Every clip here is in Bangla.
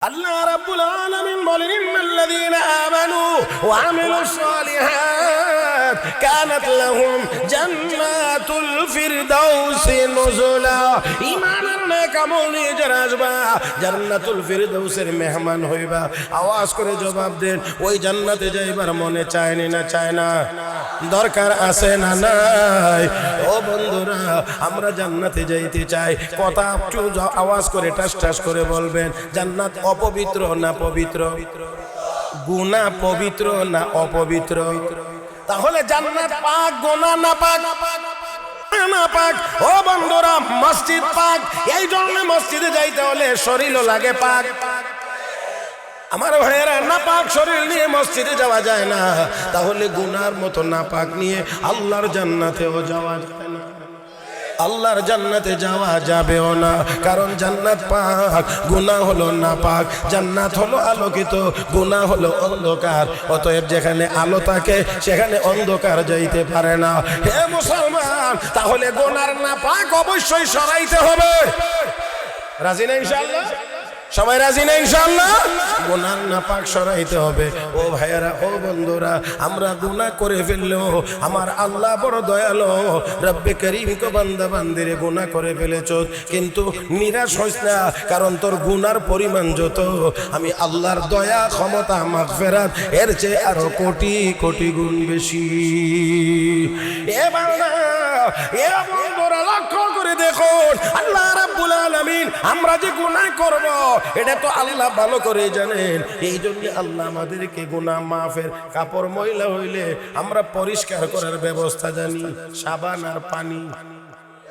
আল্লাহ রাব্বুল আলামিন বলেন ইন্নাল্লাযীনা আমানু ওয়া আমিলুস সালিহাত কানাত লাহুম জান্নাতুল ফিরদাউসি নুজুলা। ঈমানের নেক আমল নিয়ে যারা আসবা জান্নাতুল ফিরদাউসের মেহমান হইবা। আওয়াজ করে জবাব দেন, ওই জান্নাতে যাইবার মনে চায় না চায় না? দরকার আছে না নাই? ও বন্ধুরা, আমরা জান্নাতে যাইতে চাই। কথা একটু আওয়াজ করে টাস টাস করে বলবেন, জান্নাত অপবিত্র না পবিত্র? গুনাহ পবিত্র না অপবিত্র? তাহলে জান্নাত পাক, গুনাহ না পাক? না পাক। ও বন্ধুরা, মসজিদ পাক, এই জন্য মসজিদে যাইতে হলে শরীরও লাগে পাক। আমার ভাইয়েরা, না পাক শরীর নিয়ে মসজিদে যাওয়া যায় না। তাহলে গুনার মতো না পাক নিয়ে আল্লাহর জান্নাতেও যাওয়া যায় না, আল্লাহর জান্নাতে যাওয়া যাবেও না। কারণ জান্নাত পাক, গুনাহ হলো না পাক। জান্নাত হলো আলোকিত, গুনাহ হলো অন্ধকার। অতএব যেখানে আলো থাকে সেখানে অন্ধকার যাইতে পারে না। হে মুসলমান, তাহলে গুনার না পাক অবশ্যই সরাইতে হবে। রাজি না ইনশাআল্লাহ? সবাই রাজি না ইনশাআল্লাহ? গুনার নাপাক সরাইতে হবে। ও ভাইয়েরা, ও বন্ধুরা, আমরা গুনাহ করে ফেললেও আমার আল্লাহ বড় দয়ালু। রব্বে করিম কো বান্দা বান্দিরে গুনাহ করে ফেলেছ, কিন্তু নিরাশ হইস না, কারণ তোর গুনার পরিমাণ যত, আমি আল্লাহর দয়া, ক্ষমতা, মাগফিরাত এর চেয়ে আরো কোটি কোটি গুণ বেশি। এ বান্দা, এ বন্ধুরা, লক্ষ্য করে দেখুন, আল্লাহ রাব্বুল আলামিন আমরা যে গুনাহ করব এটা তো আল্লাহ ভালো করে জানেন। এই জন্য আল্লাহ আমাদেরকে গুনাহ মাফের, কাপড় ময়লা হইলে আমরা পরিষ্কার করার ব্যবস্থা জানি, সাবান আর পানি।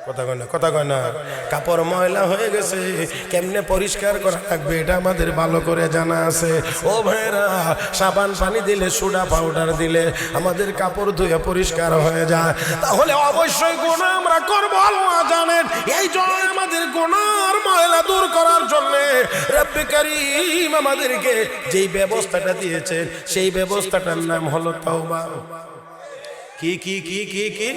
কথা কয় না? কাপড় ময়লা হয়ে গেছে, কেমনে পরিষ্কার করা লাগবে এটা আমাদের ভালো করে জানা আছে। ও ভাইরা, সাবান পানি দিলে, সোডা পাউডার দিলে আমাদের কাপড় ধুয়ে পরিষ্কার হয়ে যায়। তাহলে অবশ্যই গুনাহ আমরা করব, আল্লাহ জানেন। এই জন্য আমাদের গুনার ময়লা দূর করার জন্য রব্বে করিম আমাদেরকে যেই ব্যবস্থাটা দিয়েছেন, সেই ব্যবস্থাটার নাম হলো তাওবা। কি কি কি কি কি?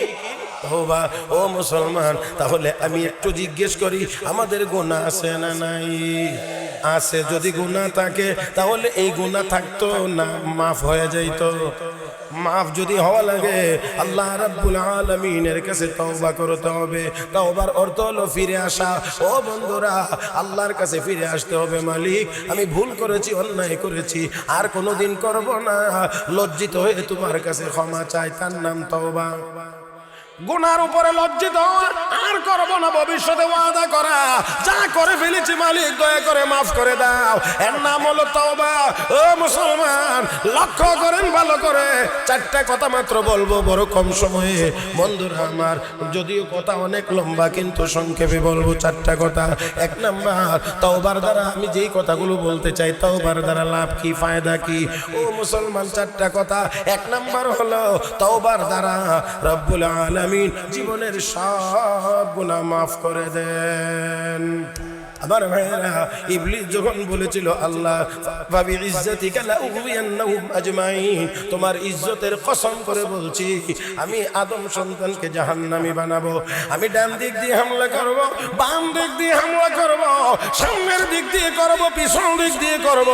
তওবা। ও মুসলমান, তাহলে আমি একটু জিজ্ঞেস করি, আমাদের গুনাহ আছে না নাই? আছে। যদি গুনাহ থাকে তাহলে এই গুনাহ থাকতো না, মাফ হয়ে যাইতো। মাফ যদি হওয়া লাগে আল্লাহ রাব্বুল আলামিনের কাছে তওবা করতে হবে। তওবার অর্থ হলো ফিরে আসা। ও বন্ধুরা, আল্লাহর কাছে ফিরে আসতে হবে। মালিক, আমি ভুল করেছি, অন্যায় করেছি, আর কোনোদিন করব না। লজ্জিত হয়ে তোমার কাছে ক্ষমা চাই, তার নাম তওবা। গুনার উপরে লজ্জিত হওয়া, আর করব না ভবিষ্যতে ওয়াদা করা, যা করে ফেলেছি মালিক দয়া করে মাফ করে দাও, এর নাম হলো তওবা। ও মুসলমান, লক্ষ্য করেন ভালো করে, চারটা কথা মাত্র বলবো বড় কম সময়ে। বন্ধুরা আমার, যদিও কথা অনেক লম্বা, কিন্তু সংক্ষেপে বলবো চারটা কথা। এক নাম্বার, তওবার দ্বারা আমি যেই কথাগুলো বলতে চাই, তওবার দ্বারা লাভ কি, ফায়দা কি? ও মুসলমান, চারটা কথা। এক নাম্বার হলো তওবার দ্বারা রব্বুল আলামিন জীবনের সব গুনাহ মাফ করে দেন। আমার ভাইয়েরা, ইবলিস যখন বলেছিল, আল্লাহ ফাবি ইজ্জাতিকা লা উগওয়িয়ান্নাহুম আজমাইন, তোমার ইজ্জতের কসম করে বলছি, আমি আদম সন্তানকে জাহান্নামী বানাবো। আমি ডান দিক দিয়ে হামলা করব, বাম দিক দিয়ে হামলা করব, সামনের দিক দিয়ে করব, পিছন দিক দিয়ে করব।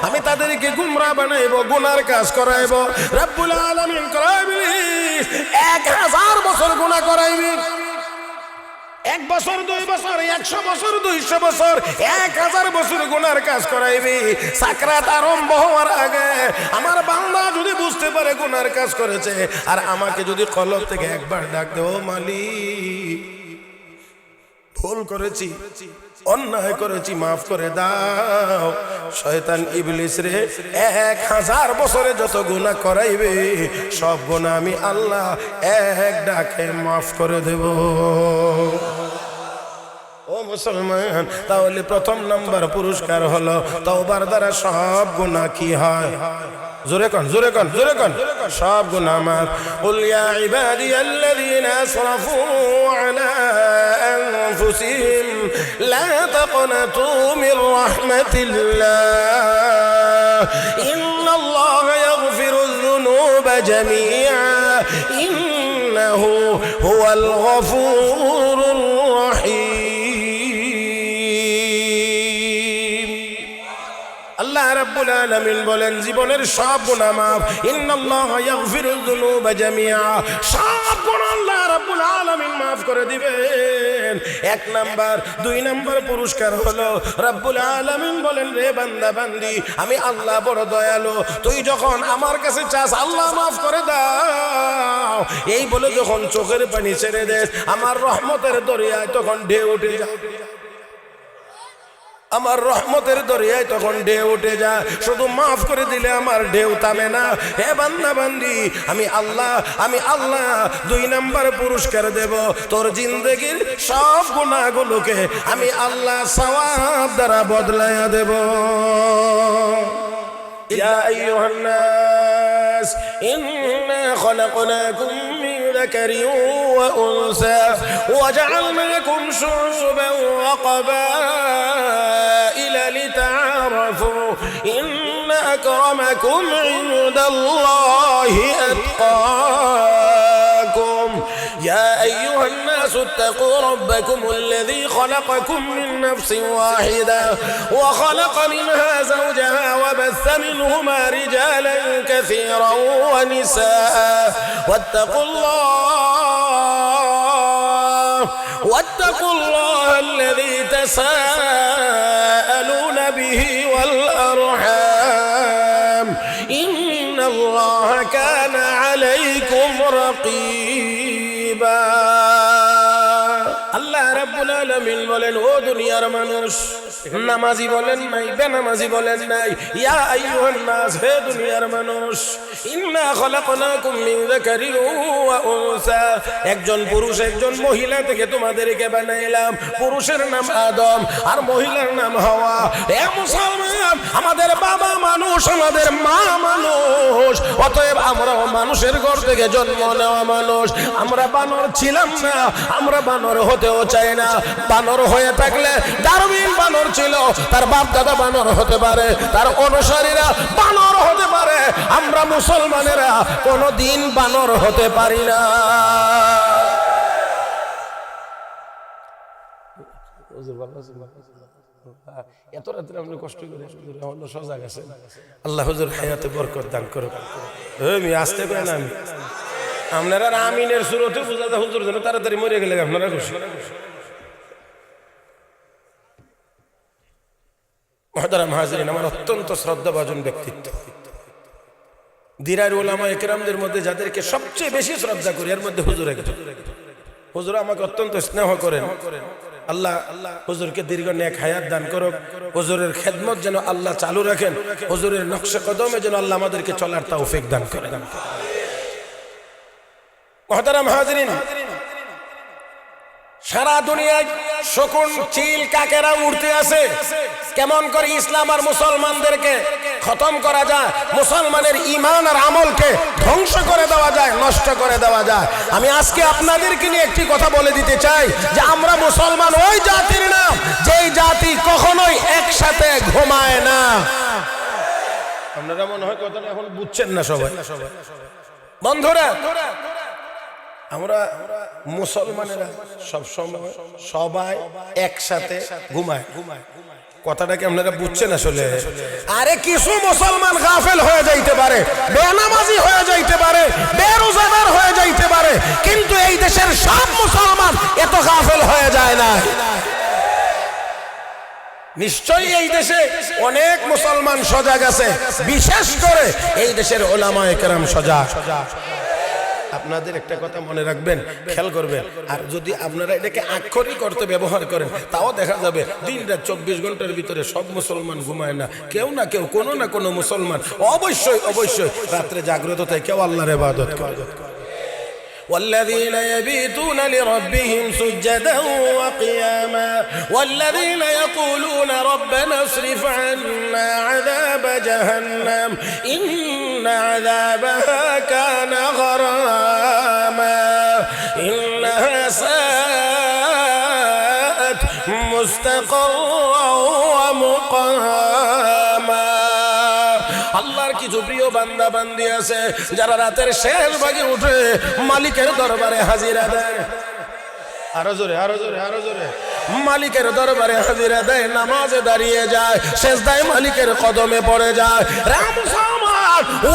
আমি তাদেরকে গুমরাহ বানাইবো, গুনার কাজ করাইবো। রব্বুল আলামিন করাইবি 1000 বছর গুনাহ করাইবি। 1 বছর, 2 বছর, 100 বছর, 200 বছর, 1000 বছর গুনার কাজ করাইবি। সাকরাত আরম্ভ হওয়ার আগে আমার বান্দা যদি বুঝতে পারে গুনার কাজ করেছে, আর আমাকে যদি কলব থেকে একবার ডাক দে, ও মালিক, ভুল করেছি, অন্যায় করেছি, মাফ করে দাও, শয়তান ইবলিস রে 1000 বছরে যত গুনাহ করাইবে সব গুনাহ আমি আল্লাহ এক ডাকে মাফ করে দেব। ও মুসলমান, তাহলে প্রথম নাম্বার পুরস্কার হলো তওবার দ্বারা সব গুনাহ কি হয়? জোরে কোন, জোরে কোন, জোরে কোন, সব গুনাহ মাফ। কুল ইয়া ইবাদিয়াল্লাযীনা আসরাফু আলা আনফুসিহিম লা তাকনাতু মির রাহমাতিল্লাহ ইন্নাল্লাহা ইয়াগফিরুয যুনুবা জামিআ ইন্নাহু হুয়াল গফুরুর রাহিম। আল্লাহ রাব্বুল আলামিন বলেন জীবনের সব গুনাহ মাফ, ইন্নাল্লাহা ইয়াগফিরুয যুনুবা জামিআ, সব গুনাহ আল্লাহ রাব্বুল আলামিন মাফ করে দিবেন। এক নাম্বার, দুই নাম্বার পুরস্কার হলো রাব্বুল আলামিন বলেন রে বান্দা বান্দি আমি আল্লাহ বড় দয়ালু, তুই যখন আমার কাছে চাস আল্লাহ মাফ করে দাও, এই বলে যখন চোখের পানি ছেড়ে দেস আমার রহমতের দরিয়ায় তখন ঢেউ উঠে যায়, আমার রহমতের দরিয়ায় তখন ঢেউ উঠে যায়। শুধু মাফ করে দিলে আমার ঢেউ থামে না। হে বান্দা বান্দি আমি আল্লাহ দুই নাম্বার পুরস্কার দেব, তোর জিন্দেগির সব গুনাহগুলোকে আমি আল্লাহ সওয়াব দ্বারা বদলায়া দেব। ইয়া আইয়ুহান নাস ইন্না খলাকনাকুম মিন যাকারিন ওয়া উনসা ওয়া জাআলনাকুম শুউবান ওয়া ক্বাবাইলা লিতাআরাফু ইন্না আকরামাকুম ইনদাল্লাহি আতকাকুম। يا أيها الناس اتقوا ربكم الذي خلقكم من نفس واحدة وخلق منها زوجها وبث منهما رجالا كثيرا ونساء واتقوا الله الذي تساءلون به والأرحام إن الله كان عليكم رقيبا। আল্লাহ রাব্বুল আলামিন বলেন ও দুনিয়ার মানুষ, নামাজি বলেন নাই, বেনামাজি বলেন নাই, ইয়া আইয়ুহান নাস, হে দুনিয়ার মানুষ, ইন্না খলাকনাকুম মিন যাকারিন ওয়া উনসা, একজন পুরুষ একজন মহিলা থেকে তোমাদেরকে বানাইলাম। পুরুষের নাম আদম আর মহিলার নাম হাওয়া। হে মুসলমান, আমাদের বাবা মানুষ, আমাদের মা মানুষ, অতএব আমরাও মানুষের ঘর থেকে জন্ম নেওয়া মানুষ। আমরা বানর ছিলাম না, আমরা বানর হতেও চাই না। বানর হয়ে থাকলে ডারউইন বানর ছিল, তার বাপ দাদা বানর হতে পারে, তার অনুসারীরা বানর হতে পারে। আমরা মুসলমানেরা কোনদিন বানর হতে পারি না। এত রাত্রে আপনি কষ্ট করে সজাগ আছেন, আল্লাহ হুজুর হায়াতে বরকত দান করুক। আমি আসতে পারি না, আপনারা আমিনের সুরতে বুঝাতে হুজুর যেন তাড়াতাড়ি মরে গেলে আপনারা খুশি। মুহতারাম হাজিরিন, আমার অত্যন্ত শ্রদ্ধাভাজন ব্যক্তিত্ব, দিরার উলামা ইকরামদের মধ্যে যাদেরকে সবচেয়ে বেশি শ্রদ্ধা করি এর মধ্যে হুজুর একজন। হুজুর আমাকে অত্যন্ত স্নেহ করেন। আল্লাহ হুজুরকে দীর্ঘ নেক হায়াত দান করুক। হুজুরের খেদমত যেন আল্লাহ চালু রাখেন, হুজুরের নকশে কদমে যেন আল্লাহ আমাদেরকে চলার তৌফিক দান করেন। মুহতারাম হাজিরিন, সারা দুনিয়ায় শকুন চিল কাকেরা উড়তে আছে। কেমন করে ইসলাম আর মুসলমানদেরকে খতম করা যায়, মুসলমানের ঈমান আর আমলকে ধ্বংস করে দেওয়া যায়, নষ্ট করে দেওয়া যায়। আমি আজকে আপনাদেরকে নিয়ে একটি কথা বলে দিতে চাই যে আমরা মুসলমান ওই জাতির নাম যেই জাতি কখনোই একসাথে ঘুমায় না। আপনারা মনে হয় কথাটা এখন বুঝছেন না সবাই। বন্ধুরা, আমরা মুসলমানেরা সবসময় সবাই একসাথে ঘুমায়। কথাটাকে আপনারা বুঝছেন আসলে? আরে কিছু মুসলমান গাফেল হয়ে যাইতে পারে, বেনামাজি হয়ে যাইতে পারে, বেরোজাদার হয়ে যাইতে পারে, কিন্তু এই দেশের সব মুসলমান এত গাফেল হয়ে যায় না। নিশ্চয়ই এই দেশে অনেক মুসলমান সজাগ আছে, বিশেষ করে এই দেশের উলামায়ে কেরাম সজাগ। আপনাদের একটা কথা মনে রাখবেন, খেয়াল করবেন, আর যদি আপনারা এটাকে আক্ষরিক অর্থে ব্যবহার করেন তাও দেখা যাবে দিন রাত 24 ঘন্টার ভিতরে সব মুসলমান ঘুমায় না। কেউ না কেউ, কোনো না কোনো মুসলমান অবশ্যই অবশ্যই রাত্রে জাগ্রত থাকে, কেউ আল্লাহর ইবাদত করে। والذين يبيتون لربهم سجدا وقياما والذين يقولون ربنا اصرف عنا عذاب جهنم إن عذابها كان غراما إنها ساءت مستقرا ومقاما। আল্লাহর কিছু প্রিয় বান্দা বান্দি আছে যারা রাতের শেষ ভাগে উঠে মালিকের দরবারে হাজিরা দেয়। আরো জোরে, আরো জোরে, আরো জোরে। মালিকের দরবারে হাজিরা দেয়, নামাজে দাঁড়িয়ে যায়, সেজদায় মালিকের কদমে পড়ে যায়।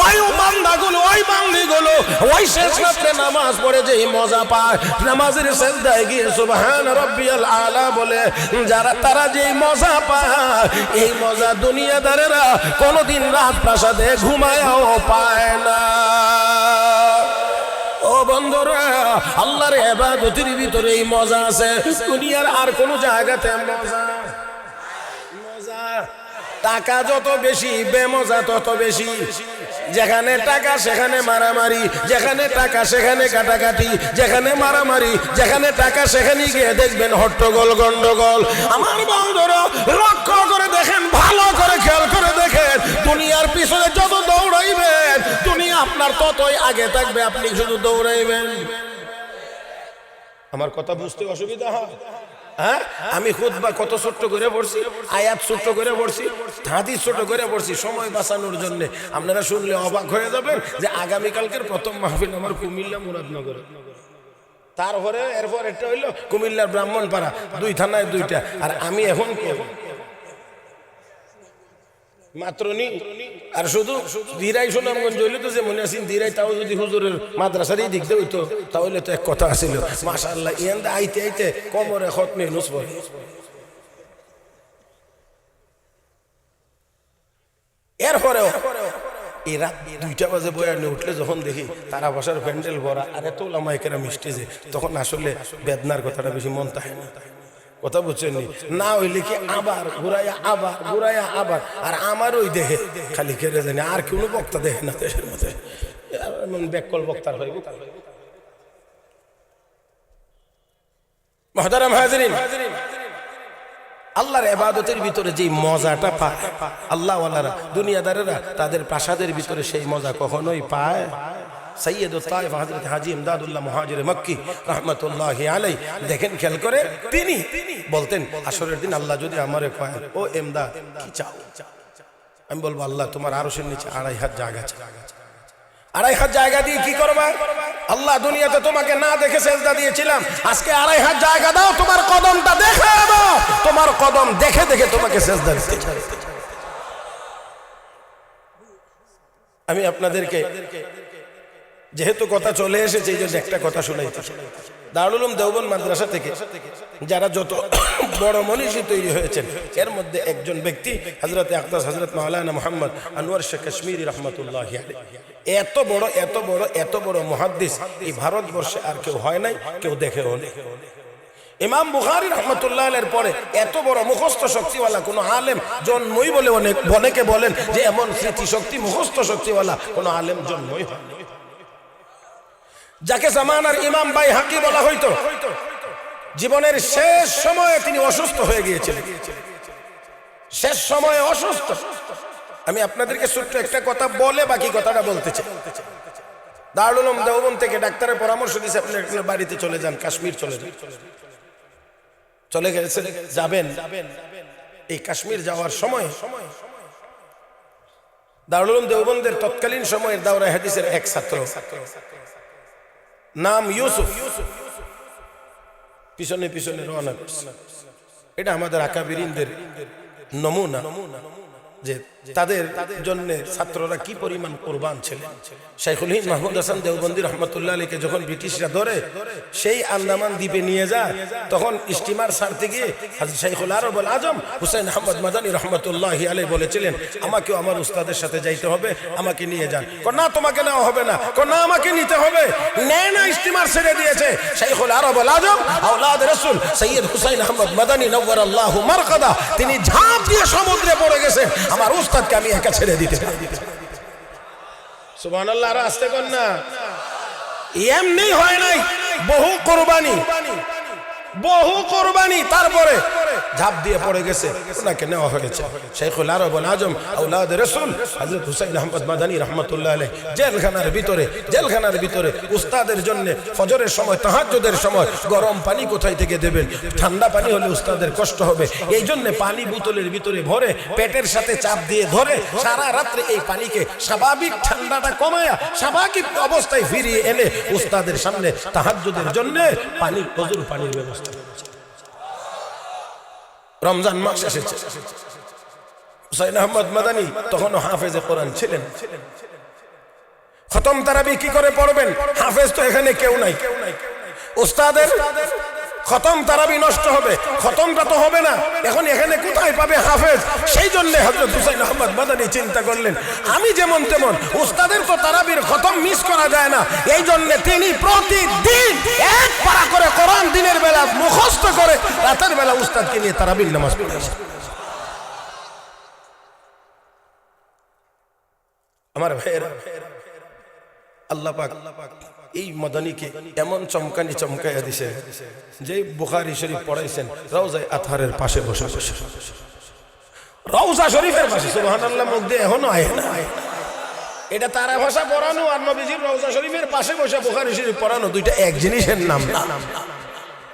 ওই বান্দাগুলো, ওই বান্দিগুলো ওই শেষ রাত্রে নামাজ পড়ে যেই মজা পায়, নামাজের সেজদায় গিয়ে সুবহান রাব্বিয়াল আলা বলে যারা তারা যেই মজা পায়, এই মজা দুনিয়াদারেরা কোনোদিন রাত প্রাসাদে ঘুমায়ও পায় না। ও বন্ধুরা, আল্লাহর ইবাদতের ভিতরে এই মজা আছে, দুনিয়ার আর কোন জায়গাতে মজা। টাকা যত বেশি, বেমজা তত বেশি। যেখানে টাকা সেখানে মারামারি, যেখানে টাকা সেখানে কাটাকাটি, যেখানে মারামারি, যেখানে টাকা সেখানে গিয়ে দেখবেন হট্টগোল গন্ডগোল। আমার বন্ধুরা, লক্ষ্য করে দেখেন, ভালো করে খেয়াল করে দেখেন, দুনিয়ার পিছনে যত দৌড়াইবেন দুনিয়া আপনার ততই আগে থাকবে, আপনি শুধু দৌড়াইবেন। আমার কথা বুঝতে অসুবিধা হয়? হ্যাঁ, আমি খুতবা কত ছোট্ট করে পড়ছি, আয়াত ছোট্ট করে পড়ছি, হাদিস ছোট করে পড়ছি সময় বাঁচানোর জন্য। আপনারা শুনলে অবাক হয়ে যাবেন যে আগামীকালকের প্রথম মাহফিল আমার কুমিল্লা মুরাদনগর, তারপরে এরপর একটা হইলো কুমিল্লার ব্রাহ্মণপাড়া, 2 থানায় 2টা। আর আমি এখন মাত্র নি আর শুধু দিরাই সুনামগঞ্জ হইলে তো যে মনে আছেন দিরাই, তাও যদি হুজুরের মাদ্রাসারই দিকতে হইতো তাহলে তো এক কথা আছিল। মাশাআল্লাহ, ইয়ান্দা আইতে আইতে কোমরে খতমে নুস পড়ে। এরপরেও এই রাত 2টা বাজে বয়ানে উঠলে যখন দেখি তারা বসার প্যান্ডেল ভরা আর এত ওলামায়ে কেরাম স্টেজে, তখন আসলে বেদনার কথাটা বেশি মন থাকে না। কথা বুঝছেন না? হইলে কি আবার ঘুরাইয়া আবার ঘুরাইয়া আবার, আর আমার ওই দেহে খালি কেড়ে জানি আর কোনো বক্তা দেখে না দেশের মধ্যে, ব্যাককল বক্তার হইব। মুহতারাম হাজিরিন, আল্লাহর ইবাদতের ভিতরে যেই মজাটা পায় আল্লাহ ওয়ালারা, দুনিয়াদারেরা তাদের প্রাসাদের ভিতরে সেই মজা কখনোই পায়। সৈয়দুত তায়েফ হযরত হাজী ইমদাদুল্লাহ মুহাজির মক্কি রাহমাতুল্লাহি আলাইহি, দেখেন খেয়াল করে, তিনি বলতেন আসরের দিন আল্লাহ যদি আমারে কয়, ও ইমদাদ কি চাও? আমি বলবো আল্লাহ তোমার আরশের নিচে 2.5 হাত জায়গা চাই। 2.5 হাত জায়গা দিয়ে কি করবা? আল্লাহ দুনিয়াতে তোমাকে না দেখে সেজদা দিয়েছিলাম, আজকে 2.5 হাত জায়গা দাও, তোমার কদমটা দেখে দাও, তোমার কদম দেখে দেখে তোমাকে সেজদা দিতে চাই। আমি আপনাদেরকে যেহেতু কথা চলে এসেছে এই জন্য একটা কথা শোনাইতে, দারুল উলুম দেওবন্দ মাদ্রাসা থেকে যারা যত বড় মনীষী তৈরি হয়েছেন, এর মধ্যে একজন ব্যক্তি হযরত আকদাস হযরত মাওলানা মুহাম্মদ আনোয়ার শাহ কাশ্মীরি রাহমাতুল্লাহি আলাইহি। এত বড় এত বড় এত বড় মুহাদ্দিস এই ভারতবর্ষে আর কেউ হয় নাই, কেউ দেখেও নেই। ইমাম বুখারী রাহমাতুল্লাহ আলাইহির পরে এত বড় মুখস্থ শক্তিওয়ালা কোন আলেম জন্মই বলে অনেকে বলেন যে এমন স্মৃতি শক্তি মুখস্থ শক্তিওয়ালা কোন আলেম জন্মই হয়। যাকে জামানার ইমাম বাইহাকি বলা হইতো, জীবনের শেষ সময়ে তিনি অসুস্থ হয়ে গিয়েছিলেন, শেষ সময়ে অসুস্থ। আমি আপনাদেরকে ছোট্ট একটা কথা বলে বাকি কথাটা বলতে চাই। দারুল উলুম দেওবন্দ থেকে ডাক্তারের পরামর্শ দিয়েছে আপনি আপনার বাড়িতে চলে যান, কাশ্মীর চলে যান। চলে গেছেন, যাবেন। এই কাশ্মীর যাওয়ার সময় দারুল উলুম দেওবন্দের তৎকালীন সময়ের দাওরায়ে হাদিসের এক ছাত্র, নাম ইউসুফ, পিছনে পিছনে রওনা করছে। এটা আমাদের আকাবিরিনদের নমুনা যে তাদের জন্য ছাত্ররা কি পরিমাণ কুরবান ছিলেন। শাইখুল হিন্দ মাহমুদ হাসান দেওবন্দি রহমতুল্লাহ আলাইহিকে যখন ব্রিটিশরা ধরে সেই আন্দামান দ্বীপে নিয়ে যায়, তখন স্টিমার ছাড়তে গিয়ে হযরত শাইখুল আরব আল আজম হুসাইন আহমদ মাদানী রহমতুল্লাহি আলাইহি বলেছিলেন, আমাকেও আমার উস্তাদের সাথে যাইতে হবে, আমাকে নিয়ে যান। না তোমাকে নেওয়া হবে না, না আমাকে নিতে হবে। নেয় না, স্টিমার ছেড়ে দিয়েছে। শাইখুল আরব আল আজম আওলাদ রাসূল সৈয়দ হুসাইন আহমদ মাদানী নওয়ারাল্লাহু মারকাদা, তিনি ঝাঁপ দিয়ে সমুদ্রে পড়ে গেছেন, আমার উস্তাদকে আমি একা ছেড়ে দিতে পারি। সুবহানাল্লাহ। আর আসতে কোন না, এমনি হয় নাই, বহু কুরবানি, বহু কুরবানি, তারপরে ঝাঁপ দিয়ে পড়ে গেছে, ওনাকে নেওয়া হয়েছে। শাইখুল আরব আল আজম আওলাদ রাসূল হযরত হুসাইন আহমদ মাদানী রাহমাতুল্লাহ আলাইহি জেলখানার ভিতরে উস্তাদের জন্য ফজরের সময়, তাহাজ্জুদের সময় গরম পানি কোথায় থেকে দেবেন? ঠান্ডা পানি হলে উস্তাদের কষ্ট হবে, এই জন্য পানি বোতলের ভিতরে ভরে পেটের সাথে চাপ দিয়ে ধরে সারা রাত্রে এই পানিকে স্বাভাবিক ঠান্ডাটা কমায়া স্বাভাবিক অবস্থায় ফিরিয়ে এনে উস্তাদের সামনে তাহাজ্জুদের জন্য পানি, ফজর পানির ব্যবস্থা। রমজান মাস এসেছে। হুসাইন আহমদ মাদানী তখনও হাফেজে কোরআন ছিলেন। খতম তারাবি কি করে পড়বেন? হাফেজ তো এখানে কেউ নাই। উস্তাদের খতম তারাবি নষ্ট হবে, খতমটা তো হবে না, এখন এখানে কোথায় পাবে হাফেজ? সেই জন্য হযরত হুসাইন আহমদ মাদানী চিন্তা করলেন, আমি যেমন তেমন, উস্তাদের তো তারাবির খতম মিস করা যায় না। এই জন্য তিনি প্রতিদিন এক পারা করে কোরআন দিনের বেলা মুখস্থ করে রাতের বেলা উস্তাদকে নিয়ে তারাবির নামাজ পড়েছেন। আমার ভাইয়েরা, আল্লাহ পাক এই মাদানীকে এমন চমকানি চমকাইয়া দিছে যে বুখারী শরীফ পড়াইছেন রওজায়ে আতহারের পাশে বসে বসে, রওজা শরীফের পাশে। সুবহানাল্লাহ, মুখ দিয়ে এখনো আয় না। এটা তারা ভাষা পড়ানো আর নবীজির রওজা শরীফের পাশে বসে বুখারী শরীফ পড়ানো দুইটা এক জিনিসের নাম না।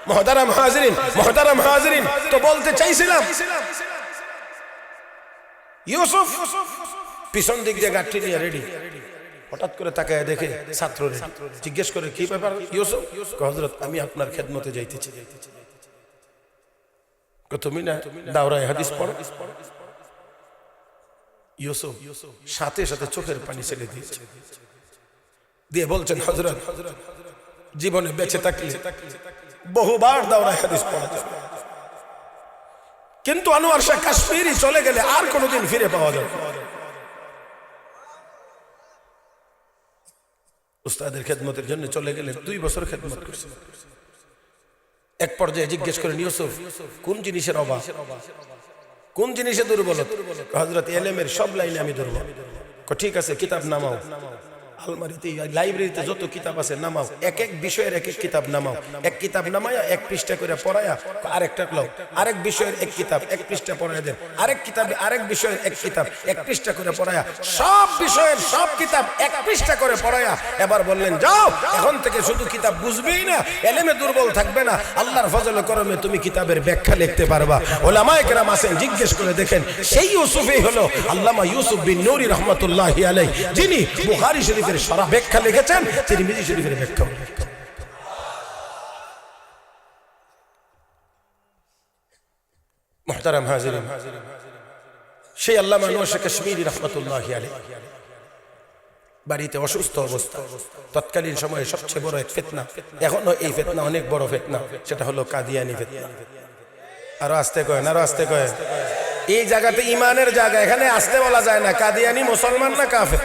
মুহতারাম হাজিরিন, মুহতারাম হাজিরিন, তো বলতে চাইছিলাম ইউসুফ পিছন দিক দিয়ে গাঠি নিয়ে রেডি, হঠাৎ করে তাকায় দেখে ছাত্ররে জিজ্ঞেস করে, কি ব্যাপার ইউসুফ? হযরত, আমি আপনার খেদমতে যাইতেছি। তুমি না দাওরায়ে হাদিস পড়ো? ইউসুফ সাথে সাথে চোখের পানি ছেড়ে দিয়েছে, দিয়ে বলছেন, হযরত, জীবনে বেঁচে থাকলে বহুবার দাওরায়ে হাদিস পড়া যাবে, কিন্তু আনোয়ার শাহ কাশ্মীরি চলে গেলে আর কোনোদিন ফিরে পাওয়া যাবে। উস্তাদের খেদমতের জন্য চলে গেলেন, 2 বছর খেদমত করছেন। এক পর্যায়ে জিজ্ঞেস করেন, ইউসুফ, কোন জিনিসের অভাব, কোন জিনিসে দুর্বলতা? হযরত, ইলমের সব লাইনে আমি দুর্বল। ঠিক আছে, কিতাব নামাও, আলমারিতে লাইব্রেরিতে যত কিতাব আছে নামাও, এক এক বিষয়ের এক এক কিতাব নামাও, এক কিতাব নামায়া 1 পৃষ্ঠা করে পড়ায়া আরেকটা লাও, আরেক বিষয়ের 1 কিতাব 1 পৃষ্ঠা পড়ায়া দেন, আরেক কিতাবে আরেক বিষয়ের 1 কিতাব 1 পৃষ্ঠা করে পড়ায়া, সব বিষয়ের সব কিতাব 1 পৃষ্ঠা করে পড়ায়া এবার বললেন, যাও, এখন থেকে শুধু কিতাব বুঝবেই না, ইলমে দুর্বল থাকবে না, আল্লাহর ফজলে করমে তুমি কিতাবের ব্যাখ্যা লিখতে পারবা। উলামায়ে কেরাম আছেন, জিজ্ঞেস করে দেখেন, সেই ইউসুফই হলো আল্লামা ইউসুফ বিন নূরি রাহমাতুল্লাহি আলাইহি, যিনি বুখারী শরীফের সারা ব্যাখ্যা লিখেছেন, তিরমিজি শরীফের ব্যাখ্যা। মুহতারাম হাজিরিন, সেই আল্লামা আনোয়ার শাহ কাশ্মীরি রাহমাতুল্লাহি আলাইহি বাড়িতে অসুস্থ অবস্থা। তৎকালীন সময়ে সবচেয়ে বড় এক ফিতনা, এখনো এই ফিতনা অনেক বড় ফিতনা, সেটা হলো কাদিয়ানি ফিতনা। আরো আস্তে কয়েন, আরো আস্তে কয়েন। এই জায়গাতে ইমানের জায়গা, এখানে আসতে বলা যায় না। কাদিয়ানি মুসলমান না কাফের?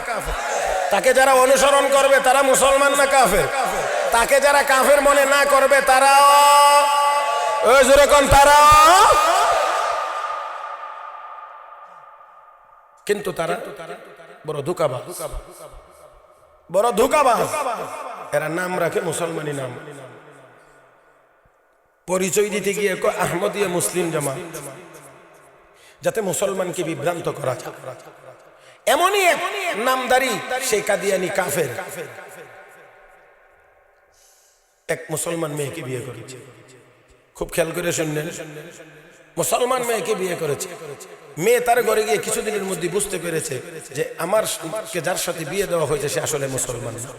তাকে যারা অনুসরণ করবে তারা মুসলমান না কাফের? তাকে যারা কাফের মনে না করবে তারা, ওই জোরে কোন, তারা, কিন্তু তারা বড় ধোঁকাবাজ, বড় ধোঁকাবাজ। এরা নাম রাখে মুসলমানি নাম, পরিচয় দিতে গিয়ে কয় আহমদিয়া মুসলিম জামাত, যাতে মুসলমানকে বিভ্রান্ত করা যায়। এমনই এক নামদারি সেই কাদিয়ানি কাফের এক মুসলমান মেয়েকে বিয়ে করেছে। খুব খেয়াল করে শুনলেন, মুসলমান মেয়েকে বিয়ে করেছে। মেয়ে তার ঘরে গিয়ে কিছুদিনের মধ্যে বুঝতে পেরেছে যে আমারকে যার সাথে বিয়ে দেওয়া হয়েছে সে আসলে মুসলমান না।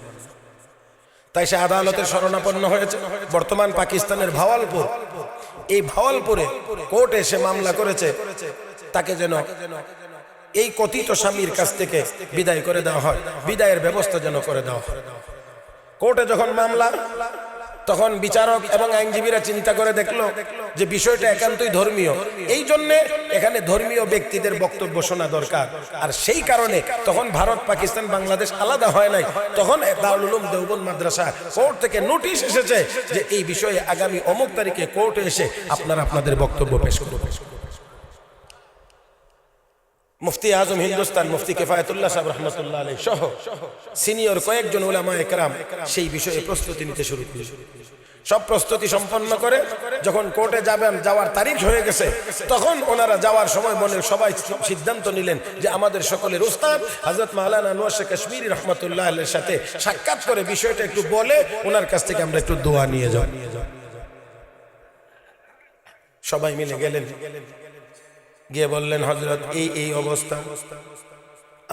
তাই সে আদালতের শরণাপন্ন হয়েছে। বর্তমান পাকিস্তানের ভাওয়ালপুর, এই ভাওয়ালপুরে কোর্টে সে মামলা করেছে তাকে যেন এই কথিত স্বামীর কাছ থেকে বিদায় করে দেওয়া হয়, বিদায়ের ব্যবস্থা যেন করে দেওয়া হয়। কোর্টে যখন মামলা, তখন বিচারক এবং আইনজীবীরা চিন্তা করে দেখলো যে বিষয়টা একান্তই ধর্মীয়, এই জন্য এখানে ধর্মীয় ব্যক্তিদের বক্তব্য শোনা দরকার। আর সেই কারণে তখন ভারত, পাকিস্তান, বাংলাদেশ আলাদা হয় নাই। তখন দারুল উলুম দেওবন্দ মাদ্রাসা কোর্ট থেকে নোটিশ এসেছে যে এই বিষয়ে আগামী অমুক তারিখে কোর্টে এসে আপনারা আপনাদের বক্তব্য পেশ করুন। মুফতি আজম হিন্দুস্তান মুফতি কিফায়াতুল্লাহ সাহেব রাহমাতুল্লাহ আলাইহি সহ সিনিয়র কয়েকজন উলামায়ে কেরাম সেই বিষয়ে প্রস্তুতি নিতে শুরু করলেন। সব প্রস্তুতি সম্পন্ন করে যখন কোর্টে যাবেন, যাওয়ার তারিখ হয়ে গেছে, তখন ওনারা যাওয়ার সময় মনে সবাই সিদ্ধান্ত নিলেন যে আমাদের সকলের উস্তাদ হযরত মাওলানা আনোয়ার শাহ কাশ্মীরি রাহমাতুল্লাহ আলাইহির সাথে সাক্ষাৎ করে বিষয়টা একটু বলে ওনার কাছ থেকে আমরা একটু দোয়া নিয়ে যাব। সবাই মিলে গেলেন, গিয়ে বললেন, হযরত এই অবস্থা,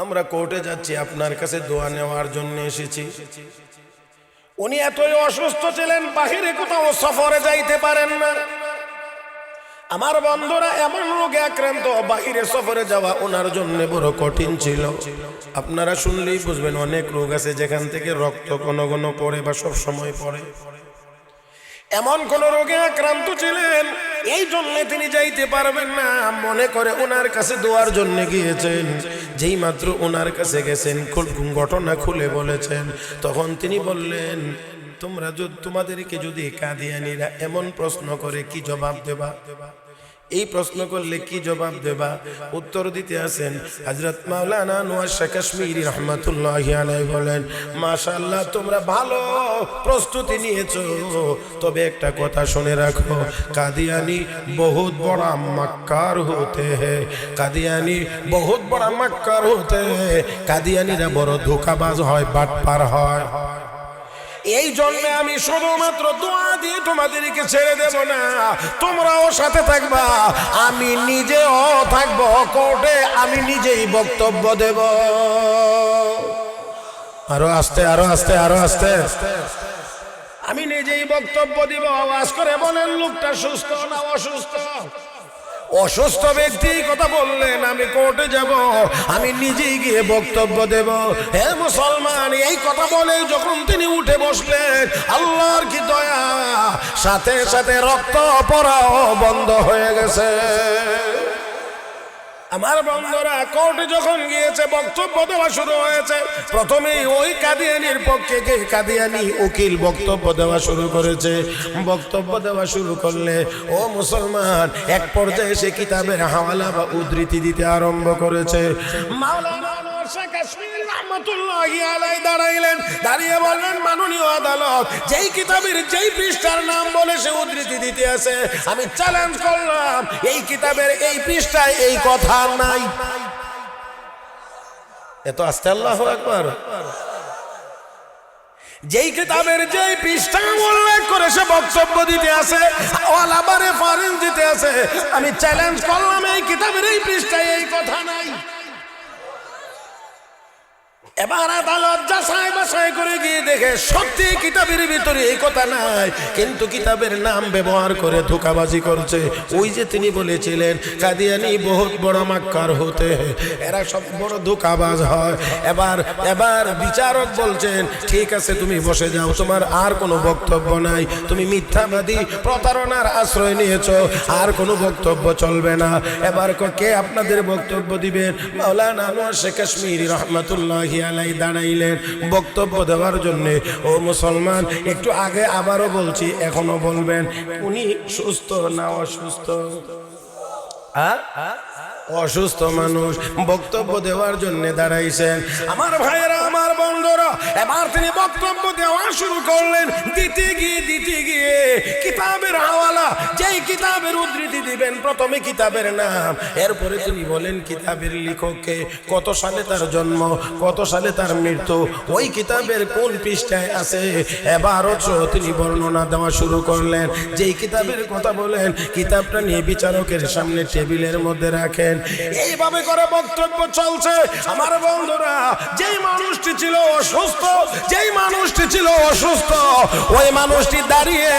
আমরা কোর্টে যাচ্ছি, আপনার কাছে দোয়া নেওয়ার জন্য এসেছি। উনি এতই অসুস্থ ছিলেন, বাহিরে কোথাও সফরে যাইতে পারেন না। আমার বন্ধুরা, এমন রোগে আক্রান্ত, বাইরে সফরে যাওয়া ওনার জন্য বড় কঠিন ছিল। আপনারা শুনলেই বুঝবেন, অনেক রোগ আছে যেখান থেকে রক্ত ঘন ঘন পড়ে বা সব সময় পড়ে। এমন কোন রোগে আক্রান্ত ছিলেন, এই জন্য তিনি যাইতে পারবেন না। মনে করে ওনার কাছে দোয়ার জন্য গিয়েছেন। যেই মাত্র ওনার কাছে গেছেন, ঘটনা খুলে বলেছেন, তখন তিনি বললেন, তোমাদেরকে যদি কাদিয়ানীরা এমন প্রশ্ন করে কি জবাব দেবা? এই প্রশ্ন করলে কি জবাব দেবা? উত্তর দিতে আছেন হযরত মাওলানা আনোয়ার শাহ কাশ্মীরি রহমাতুল্লাহি আলাইহি বলেন, মাশাআল্লাহ, তোমরা ভালো প্রস্তুতি নিয়েছো, তবে একটা কথা শুনে রাখো, কাদিয়ানি বহুত বড় মাক্কার হতে হ্যায়, কাদিয়ানি বহুত বড় মাক্কার হতে হ্যায়। কাদিয়ানিরা বড় ধোঁকাবাজ হয়, বাটপার হয়। এই জন্য আমি শুধুমাত্র দোয়া দিয়ে তোমাদেরকে ছেড়ে দেব না, তোমরাও সাথে থাকবা, আমি নিজেও থাকবো কোর্টে, আমি নিজেই বক্তব্য দেব। আরো আস্তে, আরো আস্তে, আরো আস্তে। আমি নিজেই বক্তব্য দিব। আওয়াজ করে বলেন, লোকটা সুস্থ না অসুস্থ? অসুস্থ ব্যক্তি কথা বললেন, আমি কোর্টে যাব, আমি নিজেই গিয়ে বক্তব্য দেব। হে মুসলমান, এই কথা বলে যখন তিনি উঠে বসলেন, আল্লাহর কি দয়া, সাথে সাথে রক্ত পড়াও বন্ধ হয়ে গেছে। আমার বন্ধুরা, কোর্টে যখন গিয়েছে, বক্তব্য দেওয়া শুরু হয়েছে। প্রথমেই ওই কাদিয়ানির পক্ষে কাদিয়ানি উকিল বক্তব্য দেওয়া শুরু করেছে। বক্তব্য দেওয়া শুরু করলে ও মুসলমান, এক পর্যায়ে সে কিতাবের হাওয়ালা বা উদ্ধৃতি দিতে আরম্ভ করেছে। মাওলানা আনোয়ার শাহ কাশ্মীরি রহমাতুল্লাহি আলাইহি দাঁড়াইলেন, দাঁড়িয়ে বললেন, মাননীয় আদালত, যেই কিতাবের যেই পৃষ্ঠার নাম বলে সে উদ্ধৃতি দিতে আছে, আমি চ্যালেঞ্জ করলাম, এই কিতাবের এই পৃষ্ঠায় এই কথা নাই। এত আস্তে, আল্লাহু আকবার। যেই কিতাবের যেই পৃষ্ঠা উল্লেখ করে সে বক্তব্য দিতে আছে, ওয়ালাবারে ফারিন দিতে আছে, আমি চ্যালেঞ্জ করলাম, এই কিতাবের এই পৃষ্ঠায় এই কথা নাই। এবার আদালত যাচাই বাছাই করে গিয়ে দেখে সত্যি কিতাবের ভিতরে এই কথা নাই, কিন্তু কিতাবের নাম ব্যবহার করে ধোঁকাবাজি করছে। ওই যে তিনি বলেছিলেন কাদিয়ানি বহুত বড় মাক্কার হতে, এরা সব বড় ধোঁকাবাজ হয়। এবার বিচারক বলছেন, ঠিক আছে, তুমি বসে যাও, তোমার আর কোনো বক্তব্য নাই, তুমি মিথ্যাবাদী প্রতারণার আশ্রয় নিয়েছো, আর কোনো বক্তব্য চলবে না। এবার কে আপনাদের বক্তব্য দিবেন? মাওলানা আনোয়ার শাহ কাশ্মীরি রহমাতুল্লাহি আলাইহি দাঁড়াইলেন বক্তব্য দেওয়ার জন্য। ও মুসলমান, একটু আগে আবারও বলছি, এখনো বলবেন, উনি সুস্থ না অসুস্থ? অসুস্থ মানুষ বক্তব্য দেওয়ার জন্য দাঁড়াইছেন। আমার ভাইয়েরা, আমার বন্ধুরা, এবার তিনি বক্তব্য দেওয়া শুরু করলেন। দিতে গিয়ে কিতাবের হাওয়ালা, যেই কিতাবের উদ্ধৃতি দিবেন, প্রথমে কিতাবের নাম, এরপরে তিনি বলেন কিতাবের লেখককে, কত সালে তার জন্ম, কত সালে তার মৃত্যু, ওই কিতাবের কোন পৃষ্ঠায় আছে, এবারও তিনি বর্ণনা দেওয়া শুরু করলেন। যেই কিতাবের কথা বলেন, কিতাবটা নিয়ে বিচারকের সামনে টেবিলের মধ্যে রাখেন। এইভাবে করে বক্তব্য চলছে। আমার বন্ধুরা, যেই মানুষটি ছিল অসুস্থ, ওই মানুষটি দাঁড়িয়ে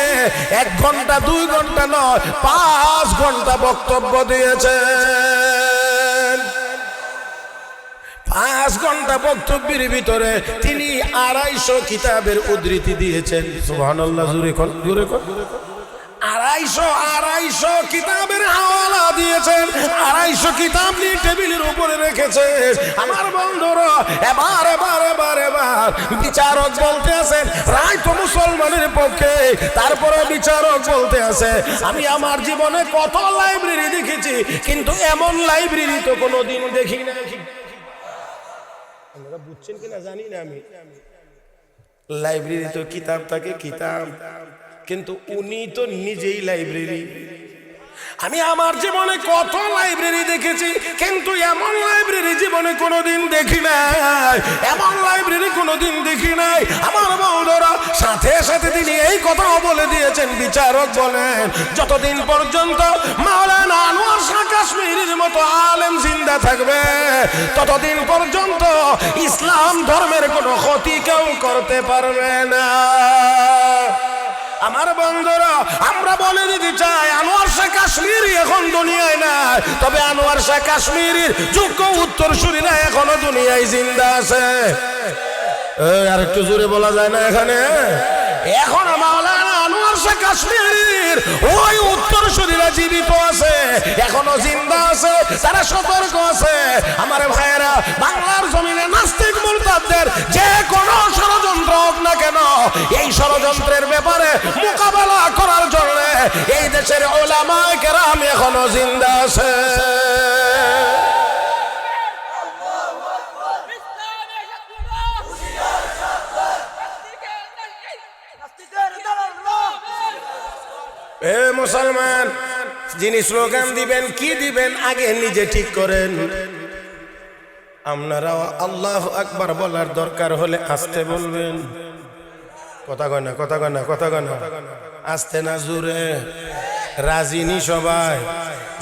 1 ঘন্টা 2 ঘন্টা নয়, 5 ঘন্টা বক্তব্য দিয়েছে। 5 ঘন্টা বক্তব্যের ভিতরে তিনি 250 কিতাবের উদ্ধৃতি দিয়েছেন। সুবহানাল্লাহ, জোরে কোন, জোরে কোন। 250 কিতাবের হাওয়ালা দিয়েছেন, 250 কিতাব নিয়ে টেবিলের উপরে রেখেছে। আমার বন্ধুরা, এবার বিচারক বলতে আছেন, রায় তো মুসলমানের পক্ষে। তারপরে বিচারক বলতে আছে, আমি আমার জীবনে কত লাইব্রেরি দেখেছি, কিন্তু এমন লাইব্রেরি তো কোনোদিন দেখি না। আপনারা বুঝছেন কিনা জানি না আমি। লাইব্রেরি তো কিতাব থাকে, কিতাব, কিন্তু উনি তো নিজেই লাইব্রেরি। আমি আমার জীবনে কত লাইব্রেরি দেখেছি, কিন্তু এমন লাইব্রেরি জীবনে কোনোদিন দেখি নাই, এমন লাইব্রেরি কোনোদিন দেখি নাই। আমার বন্ধুরা, সাথে সাথে তিনি এই কথাও বলে দিয়েছেন, বিচারক বলেন, যতদিন পর্যন্ত মাওলানা আনোয়ার শাহ কাশ্মীরির মতো আলেম জিন্দা থাকবে, ততদিন পর্যন্ত ইসলাম ধর্মের কোনো ক্ষতি কেউ করতে পারবে না। আমার বন্ধুরা, আমরা বলে দিতে চাই আনোয়ার শাহ কাশ্মীরি এখন দুনিয়ায় নাই, তবে আনোয়ার শাহ কাশ্মীরির যোগ্য উত্তরসূরিরা এখনো দুনিয়ায় জিন্দা আছে। আর একটু জোরে বলা যায় না এখানে? এখন মাওলানা আনোয়ার শাহ কাশ্মীরির ওই উত্তরসূরিরা জীবিত আছে, এখনো জিন্দা আছে, তারা সতর্ক আছে। আমার ভাইয়েরা, বাংলার জমিনে নাস্তিক মুরতাদদের যে কোনো ষড়যন্ত্র হোক না কেন, এই ষড়যন্ত্রের ব্যাপারে মোকাবেলা করার জন্য এই দেশের উলামায়ে কেরাম এখনো জিন্দা আছে। এ মুসলমান, যিনি স্লোগান দিবেন কি দিবেন আগে নিজে ঠিক করেন। আপনারা আল্লাহু আকবার বলার দরকার হলে আস্তে বলবেন। কথা কয় না, কথা কয় না, কথা কয় না, আস্তে না জোরে। রাজিনি সবাই?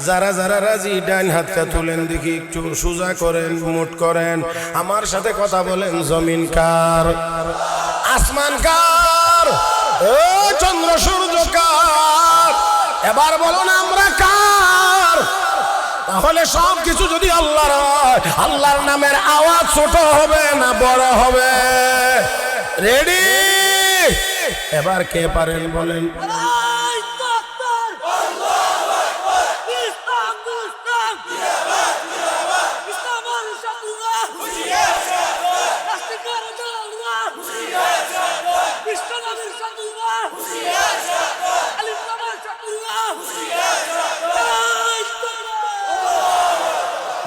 যারা যারা রাজি ডান হাতটা তুলেন দেখি, একটু সোজা করেন, মুট করেন, আমার সাথে কথা বলেন। জমিন কার? আসমান কার? ও চন্দ্র সূর্য কার? এবার বলুন আমরা কার? তাহলে সব কিছু যদি আল্লাহর হয়, আল্লাহর নামের আওয়াজ ছোট হবে না বড় হবে? রেডি? এবার কে পারেন বলেন?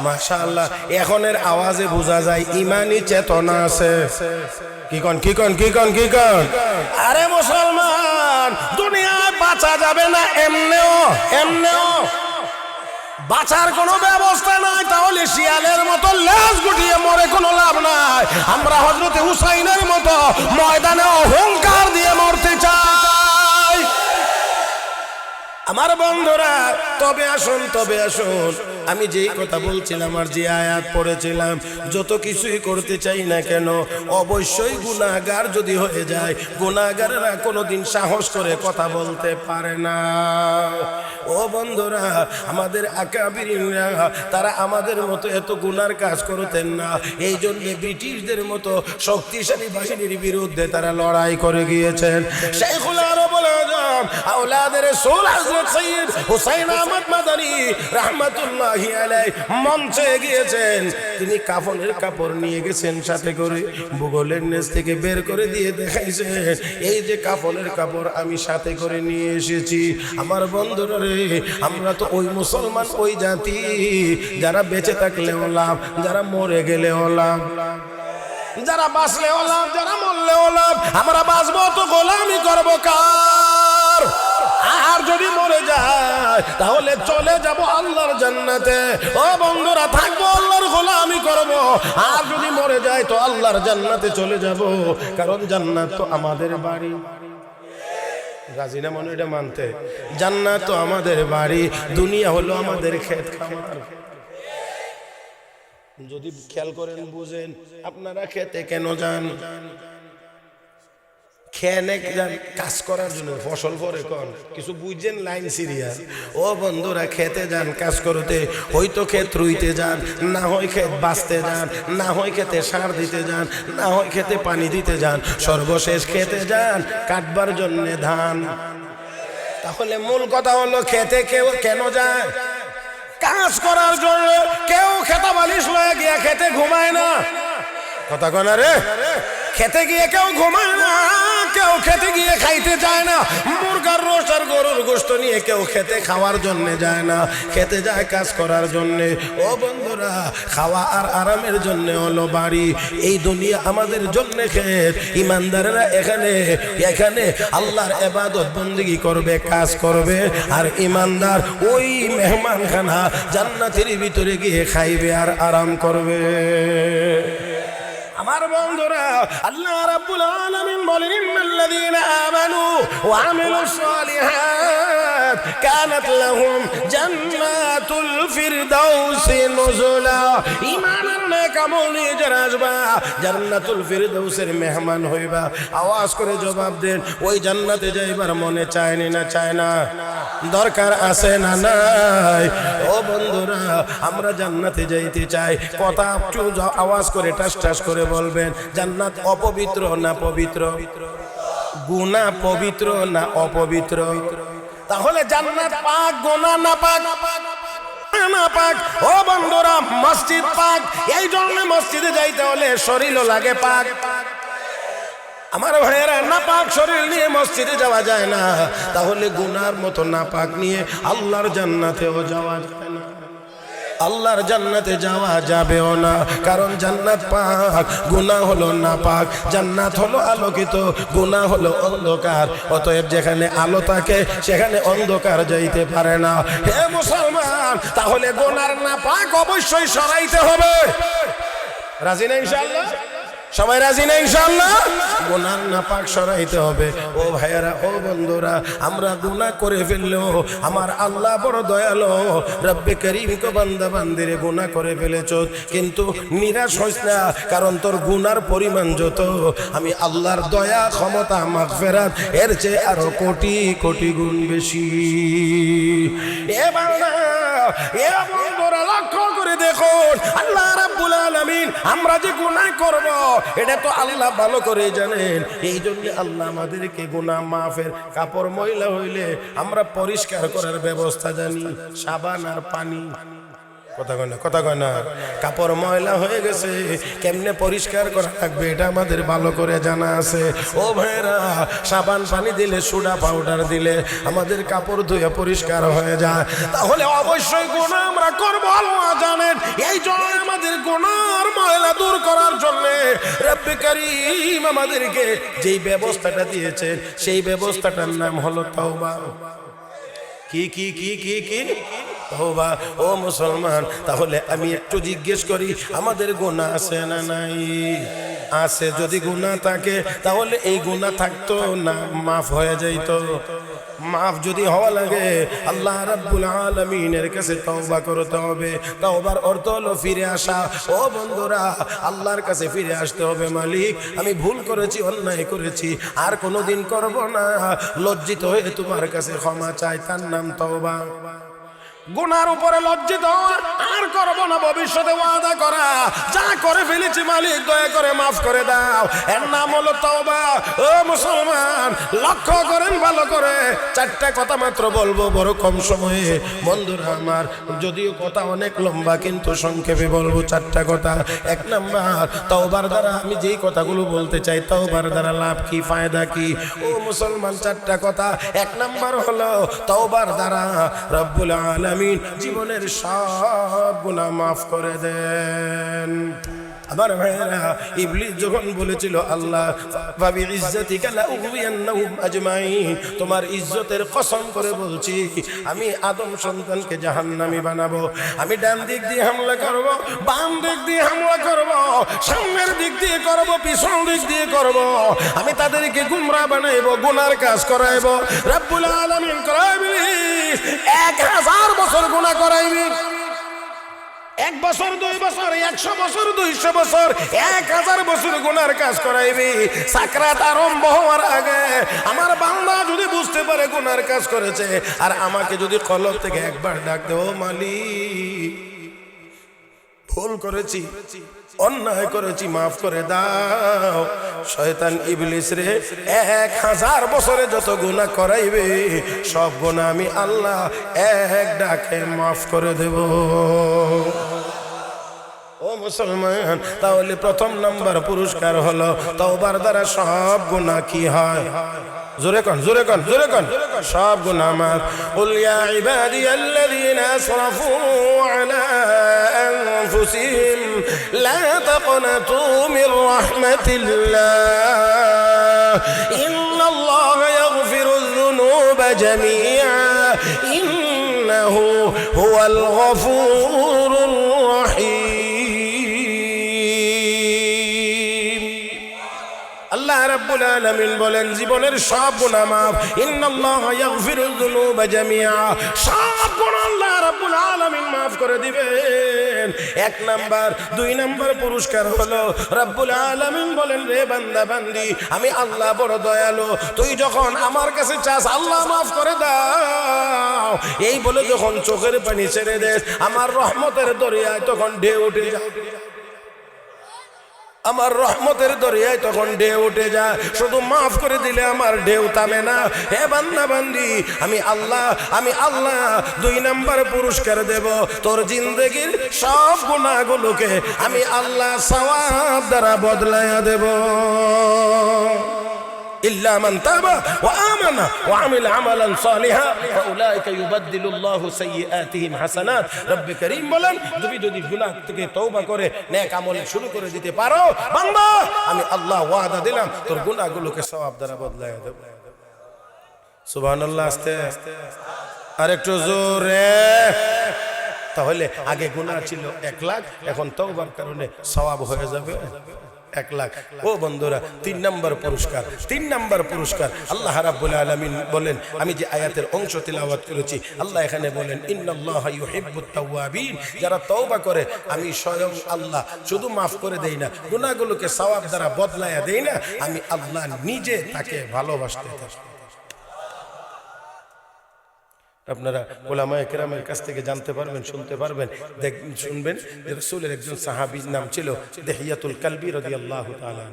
মাশাআল্লাহ, এখনের আওয়াজে বোঝা যায় ইমানি চেতনা আছে। কি কন, কি কন, কি কন, কি কন? আরে মুসলমান, দুনিয়ায় বাঁচা যাবে না এমনেও, এমনেও বাঁচার কোনো ব্যবস্থা নাই। তাহলে শিয়ালের মতো লেজ গুটিয়ে মরে কোনো লাভ নাই। আমরা হযরত হুসাইনের মতো ময়দানে অহংকার দিয়ে মরতে চাই। আমার বন্ধুরা, তবে আসুন, তবে আসুন, আমি যেই কথা বলছিলাম আর যে আয়াত পড়েছিলাম, যত কিছুই করতে চাই না কেন, অবশ্যই গুনাহগার যদি হয়ে যায়, গুনাহগাররা কোনোদিন সাহস করে কথা বলতে পারে না। ও বন্ধুরা, আমাদের আকাবিরিনরা তারা আমাদের মতো এত গুনার কাজ করতেন না। এই জন্য ব্রিটিশদের মতো শক্তিশালী বাহিনীর বিরুদ্ধে তারা লড়াই করে গিয়েছেন। শাইখুল আরবুল আযম আওলাদের রাসূল হযরত সৈয়দ হুসাইন আহমদ মাদানী রাহমাতুল্লাহি আলাইহি মঞ্চে গিয়েছেন। তিনি কাফনের কাপড় নিয়ে গেছেন সাথে করে, ভূগোলের নেস থেকে বের করে দিয়ে দেখাইছেন, এই যে কাফনের কাপড় আমি সাথে করে নিয়ে এসেছি। আমার বন্ধুরা রে, আমরা তো ওই মুসলমান, ওই জাতি যারা বেঁচে থাকলেও লাভ, যারা মরে গেলেও লাভ, যারা বাঁচলেও লাভ, যারা মরলেও লাভ। আমরা বাঁচবো তো গোলামি করবো কার? আর যদি মরে যায় তাহলে চলে যাব আল্লাহর জান্নাতে। ও বন্ধুরা, থাকবো আল্লাহর গোলামি করব। আর যদি মরে যায় তো আল্লাহর জান্নাতে চলে যাব, কারণ জান্নাত তো আমাদের বাড়ি। রাজি না মনে এটা মানতে? জান্নাত তো আমাদের বাড়ি, দুনিয়া হলো আমাদের ক্ষেত খামার। যদি খেয়াল করেন, বুঝেন, আপনারা খেতে কেন যান? খেনে যান কাজ করার জন্য, ফসল পরে কন কিছু বুঝছেন, লাইন সিরিয়াস। ও বন্ধুরা, খেতে যান কাজ করতে, হয়তো ক্ষেত রুইতে যান, না হয় ক্ষেত বাঁচতে যান, না হয় খেতে সার দিতে যান, না হয় খেতে পানি দিতে যান, সর্বশেষ খেতে যান কাটবার জন্য ধান। তাহলে মূল কথা হলো, খেতে কেউ কেন যায়? কাজ করার জন্য। কেউ খেতা বালিশ লয়ে গিয়া খেতে ঘুমায় না। কথা কনা রে? খেতে গিয়ে কেউ ঘুমায় না, কেউ খেতে গিয়ে খাইতে যায় না। মুরগার রোস্ট আর গরুর গোশত নিয়ে কেউ খেতে খাওয়ার জন্য যায় না, খেতে যায় কাজ করার জন্য। ও বন্ধুরা, খাওয়া আর আরামের জন্য হলো বাড়ি, এই দুনিয়া আমাদের জন্য খেত। ইমানদারেরা এখানে এখানে আল্লাহর ইবাদত বন্দেগী করবে, কাজ করবে, আর ইমানদার ওই মেহমানখানা জান্নাতের ভিতরে গিয়ে খাইবে আর আরাম করবে। আমার বন্ধুরা, আল্লাহ রাব্বুল আলামিন বলেন, ইন্নাল্লাযীনা আমানু ওয়া আমিলুস সালিহাত কানাত লাহুম জান্নাতুল ফিরদাউসি নুজুলা। ঈমানের নেক আমল নিয়ে যারা আসবা জান্নাতুল ফিরদাউসের মেহমান হইবা। আওয়াজ করে জবাব দেন, ওই জান্নাতে যাইবার মনে চায়নি না চায় না? দরকার আছে না নাই? ও বন্ধুরা, আমরা জান্নাতে যাইতে চাই, কথা একটু আওয়াজ করে টাস টাস করে বলবেন। জান্নাত অপবিত্র না পবিত্র? গুনাহ পবিত্র না অপবিত্র? তাহলে জান্নাত পাক, গুনাহ না পাক? না পাক। ও বন্ধুরা, মসজিদ পাক, এই জন্য মসজিদে যাইতে হলে শরীরও লাগে পাক। আমার ভাইয়েরা, না পাক শরীর নিয়ে মসজিদে যাওয়া যায় না, তাহলে গুনার মতো না পাক নিয়ে আল্লাহর জান্নাতেও যাওয়া যায় না, আল্লাহর জান্নাতে যাওয়া যাবেও না। কারণ জান্নাত পাক, গুনাহ হলো না পাক। জান্নাত হলো আলোকিত, গুনাহ হলো অন্ধকার। অতএব যেখানে আলো থাকে সেখানে অন্ধকার যাইতে পারে না। হে মুসলমান, তাহলে গুনার না পাক অবশ্যই সরাইতে হবে। রাজি না ইনশাআল্লাহ? সবাই রাজি না ইনশাআল্লাহ? গুনাহ নাপাক সরাইতে হবে। ও ভাইয়েরা, ও বন্ধুরা, আমরা গুনাহ করে ফেললেও আমার আল্লাহ বড় দয়ালু। রব্বে করিম কো বান্দা বান্দিরে গুনাহ করে ফেলেছো, কিন্তু নিরাশ হইস না, কারণ তোর গুনার পরিমাণ যত, আমি আল্লাহর দয়া, ক্ষমতা, মাগফিরাত এর চেয়ে আরো কোটি কোটি গুণ বেশি। এ বান্দা, এ বন্ধুরা, লক্ষ্য করে দেখুন, আল্লাহ রাব্বুল আলামিন আমরা যে গুনাহ করব এটা তো আল্লাহ ভালো করে জানেন। এই জন্য আল্লাহ আমাদেরকে গুনাহ মাফের, কাপড় ময়লা হইলে আমরা পরিষ্কার করার ব্যবস্থা জানি, সাবান আর পানি। কথা কয় না, কথা কয় না। কাপড় ময়লা হয়ে গেছে, কেমনে পরিষ্কার করা লাগবে এটা আমাদের ভালো করে জানা আছে। ও ভাইরা, সাবান পানি দিলে, সোডা পাউডার দিলে আমাদের কাপড় ধুয়ে পরিষ্কার হয়ে যায়। তাহলে অবশ্যই গুনাহ আমরা করবো, আল্লাহ জানেন। এই জন্য আমাদের গুনার ময়লা দূর করার জন্য রব্বে কারীম আমাদেরকে যেই ব্যবস্থাটা দিয়েছেন, সেই ব্যবস্থাটার নাম হলো তাওবা। কি কি কি কি কি? তওবা। ও মুসলমান, তাহলে আমি একটু জিজ্ঞেস করি, আমাদের গুনাহ আছে না নাই? আছে। যদি গুনাহ থাকে তাহলে এই গুনাহ থাকতো না, মাফ হয়ে যাইতো। মাফ যদি হওয়া লাগে আল্লাহ রাব্বুল আলামিনের কাছে তওবা করতে হবে। তওবার অর্থ হলো ফিরে আসা। ও বন্ধুরা, আল্লাহর কাছে ফিরে আসতে হবে। মালিক, আমি ভুল করেছি, অন্যায় করেছি, আর কোনোদিন করব না। লজ্জিত হয়ে তোমার কাছে ক্ষমা চাই, তার নাম তওবা। গুনার উপরে লজ্জিত হওয়া, আর করব না ভবিষ্যতে ওয়াদা করা, যা করে ফেলেছি মালিক দয়া করে মাফ করে দাও, এর নাম হলো তওবা। ও মুসলমান, লক্ষ্য করেন ভালো করে, চারটা কথা মাত্র বলবো বড় কম সময়ে। বন্ধুরা আমার, যদিও কথা অনেক লম্বা, কিন্তু সংক্ষেপে বলবো চারটা কথা। এক নাম্বার, তওবার দ্বারা আমি যেই কথাগুলো বলতে চাই, তওবার দ্বারা লাভ কি, ফায়দা কি? ও মুসলমান, চারটা কথা। এক নাম্বার হলো তওবার দ্বারা রব্বুল আলামিন জীবনের সব গুনাহ মাফ করে দেন। আমার ভাইয়েরা, ইবলিস যখন বলেছিল, আল্লাহ ফাবিইজ্জাতিকা লাউগিয়ান্নাহুম আজমাইন, তোমার ইজ্জতের কসম করে বলছি, আমি আদম সন্তানকে জাহান্নামী বানাবো। আমি ডান দিক দিয়ে হামলা করব, বাম দিক দিয়ে হামলা করব, সামনের দিক দিয়ে করব, পিছন দিক দিয়ে করব। আমি তাদেরকে গুমরাহ বানাইব, গুনার কাজ করাইব। রব্বুল আলামিন করাইবি 1000 বছর গুনাহ করাইবি। 1 বছর, 2 বছর, 100 বছর, 200 বছর, 1000 বছর গুনার কাজ করাইবি। সাকরাত আরম্ভ হওয়ার আগে আমার বান্দা যদি বুঝতে পারে গুনার কাজ করেছে, আর আমাকে যদি কলব থেকে একবার ডাক দে, ও মালিক, ভুল করেছি, অন্যায় করেছি, মাফ করে দাও। শয়তান ইবলিস রে 1000 বছরে যত গুনাহ করাইবে, সব গুনাহ আমি আল্লাহ এক ডাকে মাফ করে দেব। ও মুসলমান, তাহলে প্রথম নাম্বার পুরস্কার হলো তওবার দ্বারা সব গুনাহ কি হয়? জোরে কোন, জোরে কোন, জোরে কোন। সব গুনাহ মাফ। কুল ইয়া ইবাদিয়াল্লাযীনা আসরাফু আলা আনফুসিহিম লা তাকনাতু মির রাহমাতিল্লাহ ইন্নাল্লাহা ইয়াগফিরুয যুনুবা জামিআ ইন্নাহু হুয়াল গফুরুর রাহিম। আল্লাহ রাব্বুল আলামিন বলেন জীবনের সব গুনাহ মাফ, ইন্নাল্লাহা ইয়াগফিরুয যুনুবা জামিআ, সব গুনাহ আল্লাহ রাব্বুল আলামিন মাফ করে দিবেন। এক নাম্বার। দুই নাম্বার পুরস্কার হলো রাব্বুল আলামিন বলেন রে বান্দা বান্দি আমি আল্লাহ বড় দয়ালু, তুই যখন আমার কাছে চাস আল্লাহ মাফ করে দাও, এই বলে যখন চোখের পানি ছেড়ে দেস আমার রহমতের দরিয়ায় তখন ঢেউ উঠে যায়, আমার রহমতের দরিয়ায় তখন ঢেউ উঠে যায়। শুধু মাফ করে দিলে আমার ঢেউ থামে না। হে বান্দা বান্দি আমি আল্লাহ দুই নাম্বার পুরস্কার দেব, তোর জিন্দেগির সব গুনাহগুলোকে আমি আল্লাহ সওয়াব দ্বারা বদলায়া দেব। إلا من تاب وآمن وعمل عملا صالحا فأولئك يبدل الله سيئاتهم حسنات। রব করিম বলেন তুমি যদি গুনাহ থেকে তওবা করে নেক আমল শুরু করে দিতে পারো বান্দা আমি আল্লাহ ওয়াদা দিলাম তোর গুনাহগুলোকে সওয়াব দ্বারা বদলায়া দেব। সুবহানাল্লাহ। আস্তে আর একটু জোরে। তাহলে আগে গুনাহ ছিল 1 লাখ, এখন তওবার কারণে সওয়াব হয়ে যাবে 1 লাখ। ও বন্ধুরা, 3 নম্বর পুরস্কার আল্লাহ রাব্বুল আলামিন বলেন, আমি যে আয়াতের অংশ তিলাওয়াত করেছি আল্লাহ এখানে বলেন ইন্নাল্লাহা ইউহিব্বুত তাওয়াবিন, যারা তওবা করে আমি স্বয়ং আল্লাহ শুধু মাফ করে দেই না, গুনাহগুলোকে সওয়াব দ্বারা বদলায়া দেই না, আমি আল্লাহ নিজে তাকে ভালোবাসতে থাকি। আপনারা উলামায়ে কেরামের কাছ থেকে জানতে পারবেন, শুনতে পারবেন, শুনবেন যে রাসূলের একজন সাহাবীর নাম ছিল দিহিয়াতুল কালবি রাদিয়াল্লাহু তাআলা,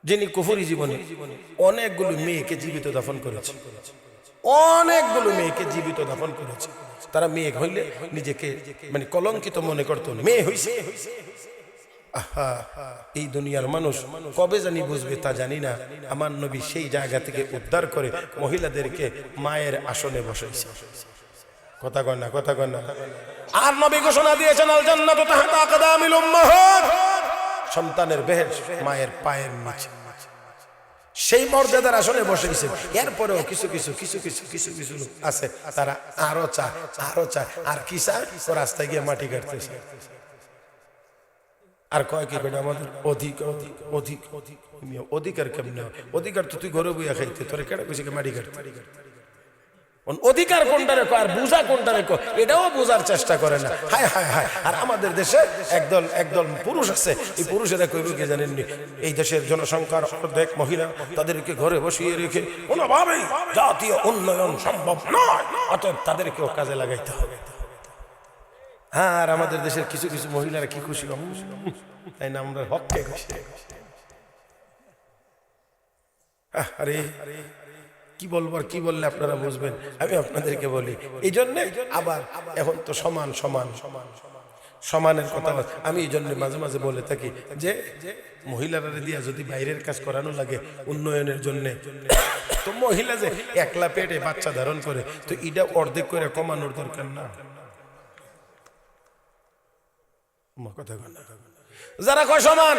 যিনি কুফরি জীবনে অনেকগুলো মেয়েকে জীবিত দাফন করেছে, তারা মেয়ে হইলে নিজেকে মানে কলঙ্কিত মনে করত, মেয়ে হইছে। এই দুনিয়ার মানুষ কবে জানি বুঝবে তা জানি না, আমার নবী সেই জায়গা থেকে উদ্ধার করে মহিলাদেরকে মায়ের আসনে বসাইছে। কথা কয় না। আর নবী ঘোষণা দিয়েছেন আল জান্নাতু তাহতা আকদামিল উম্মাহাত, সন্তানের বেহেশত মায়ের পায়ের নিচে, সেই মর্যাদার আসনে বসাইছে। এরপরেও কিছু লোক আছে তারা আরো চায় আর কি চায়, ও রাস্তায় গিয়ে মাটি কাটতেছে আর কয় কি করে আমাদের অধিকার কেমন? অধিকার তো তুই ঘরে বইয়া খাইতে, তোর কেটে কইছে মাটি কাটতে। অধিকার কোনটা রেখো আর বুঝা কোনটা রেখো এটাও বোঝার চেষ্টা করে না। হায় আর আমাদের দেশে একদল পুরুষ আছে, এই পুরুষেরা কইব কি জানেননি, এই দেশের জনসংখ্যার অর্ধেক মহিলা, তাদেরকে ঘরে বসিয়ে রেখে কোনোভাবেই জাতীয় উন্নয়ন সম্ভব নয়, অতএব তাদেরকেও কাজে লাগাইতে হবে। আর আমাদের দেশের কিছু মহিলারা কি খুশি, তাই না আমরা হককে খুশি। আরে কি বলবো আর কি বললে আপনারা বুঝবেন, আমি আপনাদেরকে বলি। এই জন্য আবার এখন তো সমানের কথা আমি এই জন্য মাঝে মাঝে বলে থাকি যে মহিলারা দিয়া যদি বাইরের কাজ করানো লাগে উন্নয়নের জন্য, তো মহিলা যে একলা পেটে বাচ্চা ধারণ করে, তো এটা অর্ধেক করে কমানোর দরকার না। যারা কয় সমান,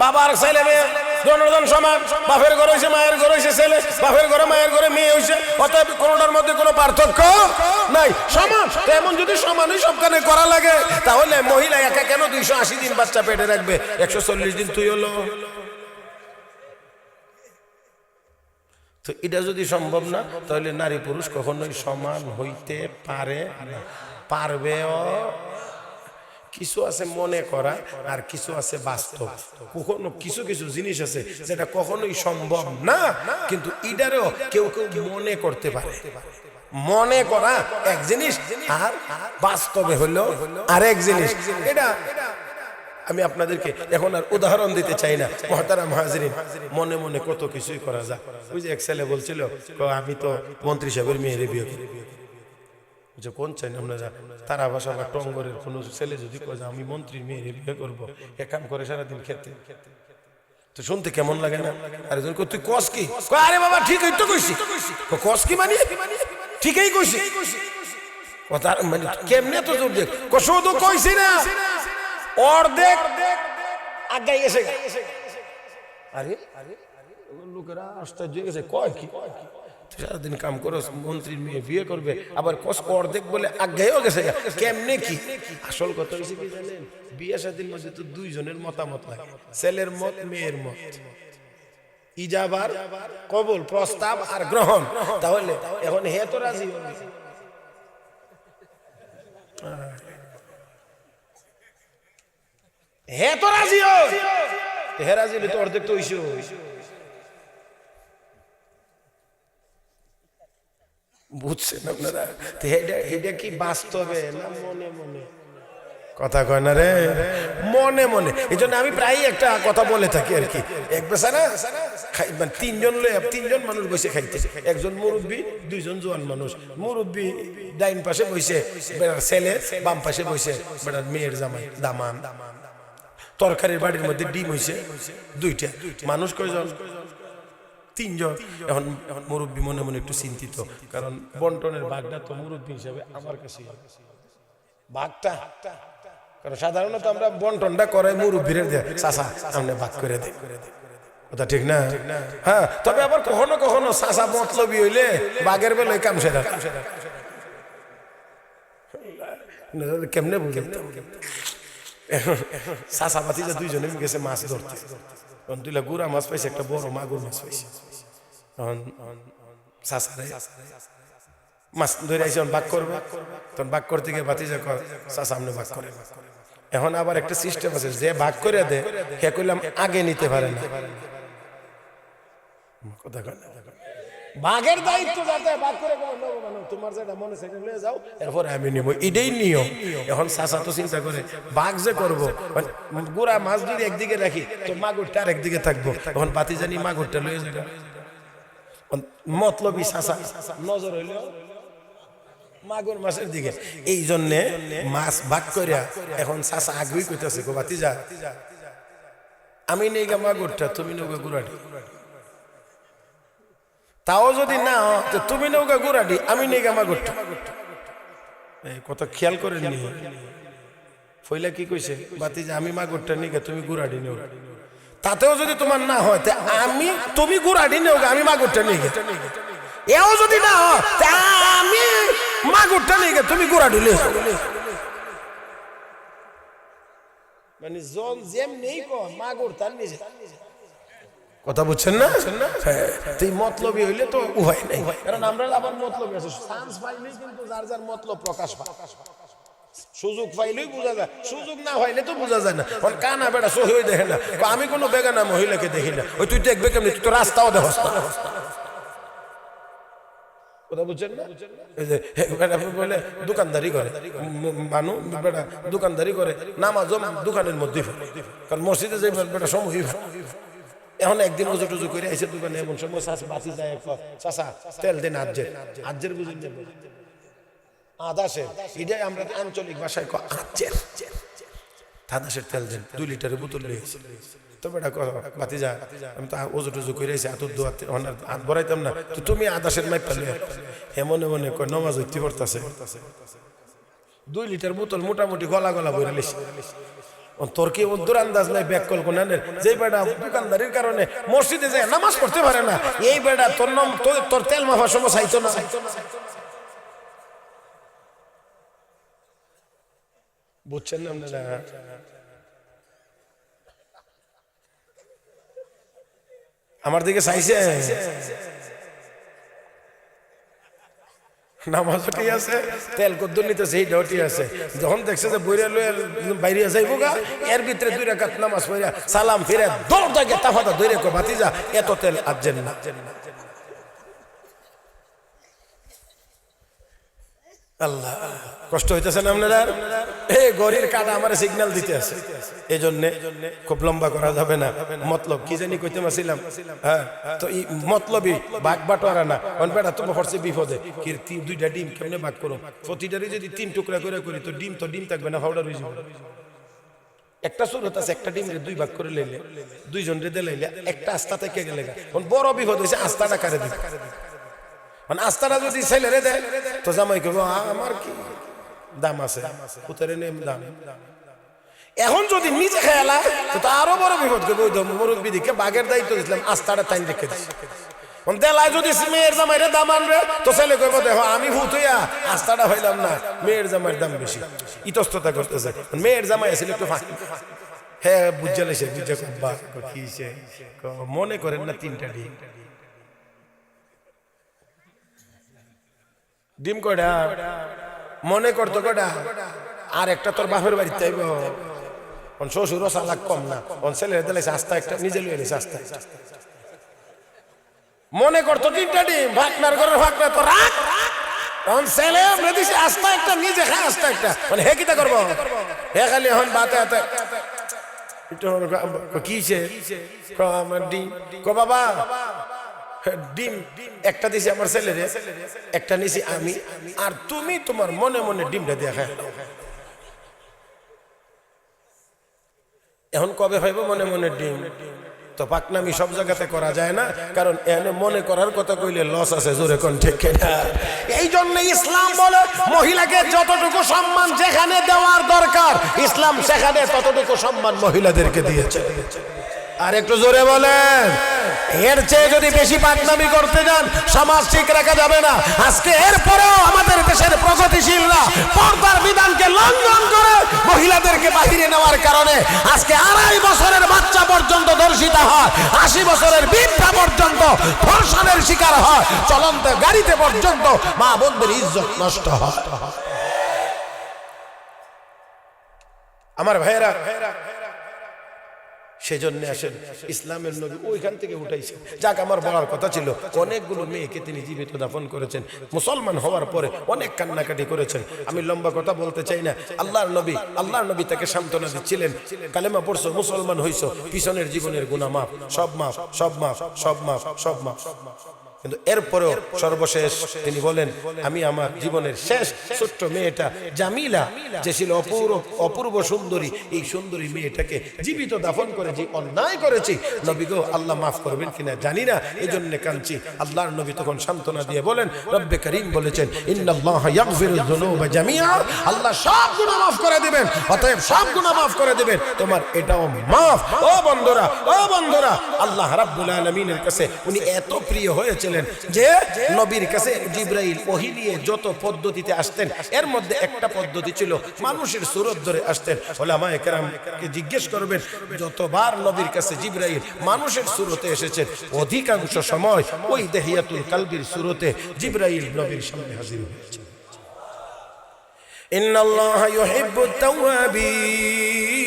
বাবার ছেলে মেয়ে দুজন সমান, বাপের ঘর হইছে মায়ের ঘর হইছে ছেলে, বাপের ঘরে মায়ের ঘরে মেয়ে হইছে, অতএব কোনটার মধ্যে কোনো পার্থক্য নাই, সমান। তো এমন যদি সমানই সবখানে করা লাগে, তাহলে মহিলা একা কেন 280 দিন বাচ্চা পেটে রাখবে, 140 দিন তুই হলো? তো এটা যদি সম্ভব না, তাহলে নারী পুরুষ কখনোই সমান হইতে পারবেও। কিছু আছে মনে করা আর কিছু আছে বাস্তব। কখনো কিছু জিনিস আছে যেটা কখনোই সম্ভব না, কিন্তু ইডারও কেউ মনে করতে পারে। মনে করা এক জিনিস আর বাস্তবে হলো আরেক জিনিস। এটা আমি আপনাদেরকে এখন আর উদাহরণ দিতে চাই না। মুহতারাম হাজিরিন, মনে মনে কত কিছুই করা যায়। ওই যে এক ছেলে বলছিল, আমি তো মন্ত্রী সাহেবের মেয়েরে বিয়ে করি। যে কোন চাই আপনারা, তারা বাসা বা টঙ্গরের কোন ছেলে যদি কয় আমি মন্ত্রীর মেয়েরে বিয়ে করবো, এক কাম করে সারাদিন খেতে, তো শুনতে কেমন লাগে না? আরেকজন তুই কস কি? আরে বাবা ঠিকই তো কইছি। কস কি মানে? ঠিকই কইছি। কথা মানে কেমনে তো জোর দেখ, শুধু কইছি না, অর্ধেক আগাই এসে। আরে লোকেরা আশ্চর্য হয়ে গেছে, কয় কি? সারাদিন কাম করো, মন্ত্রীর মেয়ে বিয়ে করবে, আবার অর্ধেক বলে আজ্ঞাও গেছে। কেমনে কি? আসল কথা হয়েছে কি জানেন, বিয়ে শাদীর মধ্যে তো দুইজনের মতামত লাগে, ছেলের মত মেয়ের মত। ইজাবার কবুল, প্রস্তাব আর গ্রহণ। তাহলে এখন হে তো রাজি হবে, হে তো রাজি হবে, হে রাজি হলে তো অর্ধেক তো হইছে। বুঝছেন আপনারা? এটা কি বাস্তবে না মনে মনে? কথা কয় না রে, মনে মনে। এই জন্য আমি প্রায় একটা কথা বলে থাকি আর কি, এক বেচারা মানে তিনজন মানুষ বসে খাইতে, একজন মুরব্বী, দুইজন জোয়ান মানুষ। মুরব্বী ডাইন পাশে বসে বেড়ার ছেলে, বাম পাশে বসে বেড়ার মেয়ের জামাই দামান। তরকারির বাড়ির মধ্যে ডিম হয়েছে দুইটা, মানুষ কয়জন? তিনজন। এখন মুরব্বী মনে মনে একটু চিন্তিত, কারণ বন্টনের ভাগটা তো মুরব্বী হিসাবে আমার কাছে ভাগটা, কারণ সাধারণত আমরা বন্টনটা করে মুরব্বীর দিয়ে, চাচা সামনে ভাগ করে দেয়, কথা ঠিক না? হ্যাঁ, তবে আবার কখনো কখনো চাচা মতলবী হইলে বাঘের বেলায় কাম সেরা। কেমনে বুঝে চাচা ভাতিজা দুইজনে গেছে মাছ ধরতে, দুইটা গুড়া মাছ পাইছে, একটা বড় মাগুর মাছ পাইছে। মাছ ধরে আইসে বাঘ করবে, তখন বাঘ করতে গিয়ে ভাতিজা চাচা সামনে ভাগ করে। এখন আবার একটা সিস্টেম আছে, যে ভাগ করে দেয় হে কইলাম আগে নিতে পারে না। ভাগের দায়িত্ব যাতে ভাগ করে তোমার যেটা মনে সেটা নিয়ে যাও, এরপরে আমি নিব, এটাই নিয়ম। এখন চাচা তো চিন্তা করে ভাগ যে করবো, গুড়া মাছ যদি একদিকে রাখি তো মাগুরটা আর একদিকে থাকবো, এখন বাতি জানি মাগুরটা লয়ে যাবে। মতলবী চাচা নজর হইল মাগুর মাছের দিকে, এই জন্যে মাছ ভাগ করিয়া এখন চাচা আগ্রহী কইতেছে, গো ভাতিজা আমি নেই গা মাগুরটা, তুমি নৌকা গুড়াটি। তাও যদি না তুমি নৌকা গুড়াটি, আমি নেই গা মাগুরটা। এই কথা খেয়াল করে নি। ফইলা কি কইছে, ভাতিজা আমি মাগুরটা নিয়ে গা, তুমি গুড়াটি নেও। তাতেও যদি তোমার না হয়, তুমি গুড়াটি নেও গা, আমি মাগুরটা নিয়ে গে। এও যদি না হয়, আমি মাগুরটা নিয়ে গে, তুমি গুড়াটি নিয়ে। মানে জন যেম নেই মাগুর তার নিজে। কথা বুঝছেন না? তুই মতলবী হইলে তো উভয় নাই, কারণ আমরা আবার মতলবী আছে, চান্স পাইলেই কিন্তু যার যার মতলব প্রকাশ পায়, সুযোগ পাইলেই বোঝা যায়, সুযোগ না পাইলে তো বোঝা যায় না। কানা বেড়া সহি দেখে না, আমি কোনো বেগানা মহিলাকে দেখি না, ওই তুই দেখবে কেমনি, তুই তো রাস্তাও দেখস না। কথা বুঝছেন না? বলে দোকানদারি করে মানুষ, বেটা দোকানদারি করে, নামাজও দোকানের মধ্যে, কারণ মসজিদে যে বেটা সময়। এখন একদিন ওজু টুজু করে এসে দোকানে, এমন সময় বাতি যায়, চাচা তেল দেন আজ্জের বুঝুন আদাসের, এটাই আমরা আঞ্চলিক ভাষায় আজ্জের, আদাসের তেল দেন 2 লিটারের বোতল নিয়ে। তো বেটা বাতি যা, আমি তো ওজু টুজু করে এসে হাত ধোয়াতে হাত ভরাইতাম না, তো তুমি আদাসের মাইক পালে এমনে মনে কয় নমাজ হইতে পড়তেছে। 2 লিটার বোতল মোটামুটি গলা গলা বইরে লিস। তোর কি উদ্দুর আন্দাজ নাই ব্যাককল কোনানের, যে বেটা দোকানদারির কারণে মসজিদে যায় নামাজ পড়তে পারে না, এই বেটা তোর তেল মাফার সময় চাইতো না। বুঝছেন না আপনারা? আমার দিকে চাইছে, নামাজ ঠিক আছে, তেল কদ্দুর নিতেছে, এইটাও ঠিক আছে। যখন দেখছে যে বইরা লয়ে বাইরে যাইব গা, এর ভিতরে 2 রাকাত নামাজ পড়া সালাম ফিরে দৌড় দাগে তাফাদা ধরে কো ভাতিজা এত তেল আজেন না। আল্লাহ, কষ্ট হইতেছে না আপনারা? এই গরির কাটা আমার সিগন্যাল দিতে আছে, এই জন্য খুব লম্বা করা যাবে না। মতলব কি জানি কইতে মাছিলাম, হ্যাঁ, তো এই মতলবই বাঘ বাটোয়ারা না। বেটা তোমার হচ্ছে বিপদে, কি 2টা ডিম কেমনে ভাগ করো, প্রতিটারই যদি 3 টুকরা করে করি তো ডিম থাকবে না, পাউডার হয়ে যাবে। একটা সুরত আছে, একটা ডিম 2 ভাগ করে লইলে, 2 জন রে দিলাইলে একটা আস্থা থেকে গেলে, বড় বিপদ হয়েছে, আস্থাটা কারে দিবে। আস্থাটা যদি ছেলেরে দেয় তো জামাই কইব আমার কি দাম আছে, পুতের দাম। এখন যদি নিজে খেয়ালা তো আরো বড় বিপদ করবে। ওই মুরব্বী দিকে বাঘের দায়িত্ব দিলাম, আস্থাটা টাইম রেখে দিই। দেলায় যদি মেয়ের জামাইরে দাম আনবে তো ছেলে কইব দেখো আমি ভূত হইয়া আস্থাটা হইলাম না, মেয়ের জামাইয়ের দাম বেশি, ইতস্ততা করতেছে। মেয়ের জামাই আছিল একটু হ্যাঁ বুঝে লেছে বুঝে কি মনে করেন না 3টা ডিম। ডিম কয়টা মনে করতো কয়টা? আর একটা তোর বাপের বাড়িতে আইব। শ্বশুরও চালাক কম না, ছেলের দিলেছে আস্তা একটা, নিজে লুয়ে নিছে আস্তা। মনে করতো 3টা ডিম, ভাগনার ঘরের ভাগনা তো রাখ। ছেলে দিছে আস্তা একটা, নিজে খায় আস্তা একটা। মানে হে কিতা করবো? হে খালি এখন বাতে হাতে কিছে আমার ডিম কো বাবা ডিম একটা দিছি আমার ছেলেরে, একটা নিছি আমি, আর তুমি তোমার মনে মনে ডিমটা দিয়ে খায়। এখন কবে ভাইব মনে মনে ডিম? তো পাকনামি সব জায়গাতে করা যায় না, কারণ এনে মনে করার কথা কইলে লস আছে, জোরে কোন ঠিক না। এই জন্য ইসলাম বলে মহিলাকে যতটুকু সম্মান যেখানে দেওয়ার দরকার, ইসলাম সেখানে ততটুকু সম্মান মহিলাদেরকে দিয়েছে। আর একটু জোরে বলেন, এর চেয়ে যদি বেশি পাকনামি করতে যান সমাজ ঠিক রাখা যাবে না। আজকে এরপরেও আমাদের দেশের প্রগতিশীলরা পর্দার বিধানকে লঙ্ঘন করে মহিলাদেরকে বাহিরে নেওয়ার কারণে আজকে 2.5 বছরের বাচ্চা পর্যন্ত ধর্ষিত হয়, 80 বছরের বৃদ্ধা পর্যন্ত ধর্ষণের শিকার হয়, চলন্ত গাড়িতে পর্যন্ত মা বোনদের ইজ্জত নষ্ট হয়। আমার ভাইয়েরা, সেজন্য আসেন ইসলামের নবী ওইখান থেকে উঠাইছে। যাক, আমার বলার কথা ছিল, অনেকগুলো মেয়েকে তিনি জীবিত দাফন করেছেন। মুসলমান হওয়ার পরে অনেক কান্নাকাটি করেছেন। আমি লম্বা কথা বলতে চাই না। আল্লাহর নবী তাকে সান্ত্বনা দিচ্ছিলেন, কালেমা পড়ছো, মুসলমান হইছো, পিছনের জীবনের গুনাহ মাফ, সব মাফ, সব মাফ, সব মাফ, সব মাফ। কিন্তু এরপরেও সর্বশেষ তিনি বলেন, আমি আমার জীবনের শেষ ছোট্ট মেয়েটা জামিলা, যে ছিল অপূর্ব সুন্দরী, এই সুন্দরী মেয়েটাকে জীবিত দাফন করে যে অন্যায় করেছি, নবী গো আল্লাহ মাফ করবেন কিনা জানি না, এই জন্য কাঁদছি। আল্লাহর নবী তখন সান্ত্বনা দিয়ে বলেন, রব্বে করিম বলেছেন, ইন্নাল্লাহা ইয়াগফিরুয যুনুবা জামিআ, আল্লাহ সব গুনাহ মাফ করে দিবেন, অতএব সব গুনাহ মাফ করে দিবেন, তোমার এটাও মাফ। ও বন্ধুরা, আল্লাহ রাব্বুল আলামিনের কাছে উনি এত প্রিয় হয়েছে যে নবীর কাছে জিবরাইল ওহী নিয়ে যত পদ্ধতিতে আসতেন, এর মধ্যে একটা পদ্ধতি ছিল মানুষের সুরত ধরে আসতেন। উলামায়ে কেরামকে জিজ্ঞেস করবেন, যতবার নবীর কাছে জিবরাইল মানুষের সুরতে এসেছেন, অধিকাংশ সময় ওই দেহিয়াতুল কালবির সুরতে জিবরাইল নবীর সামনে হাজির হয়েছে। ইন্নাল্লাহা ইউহিব্বুত তাওয়াবিন,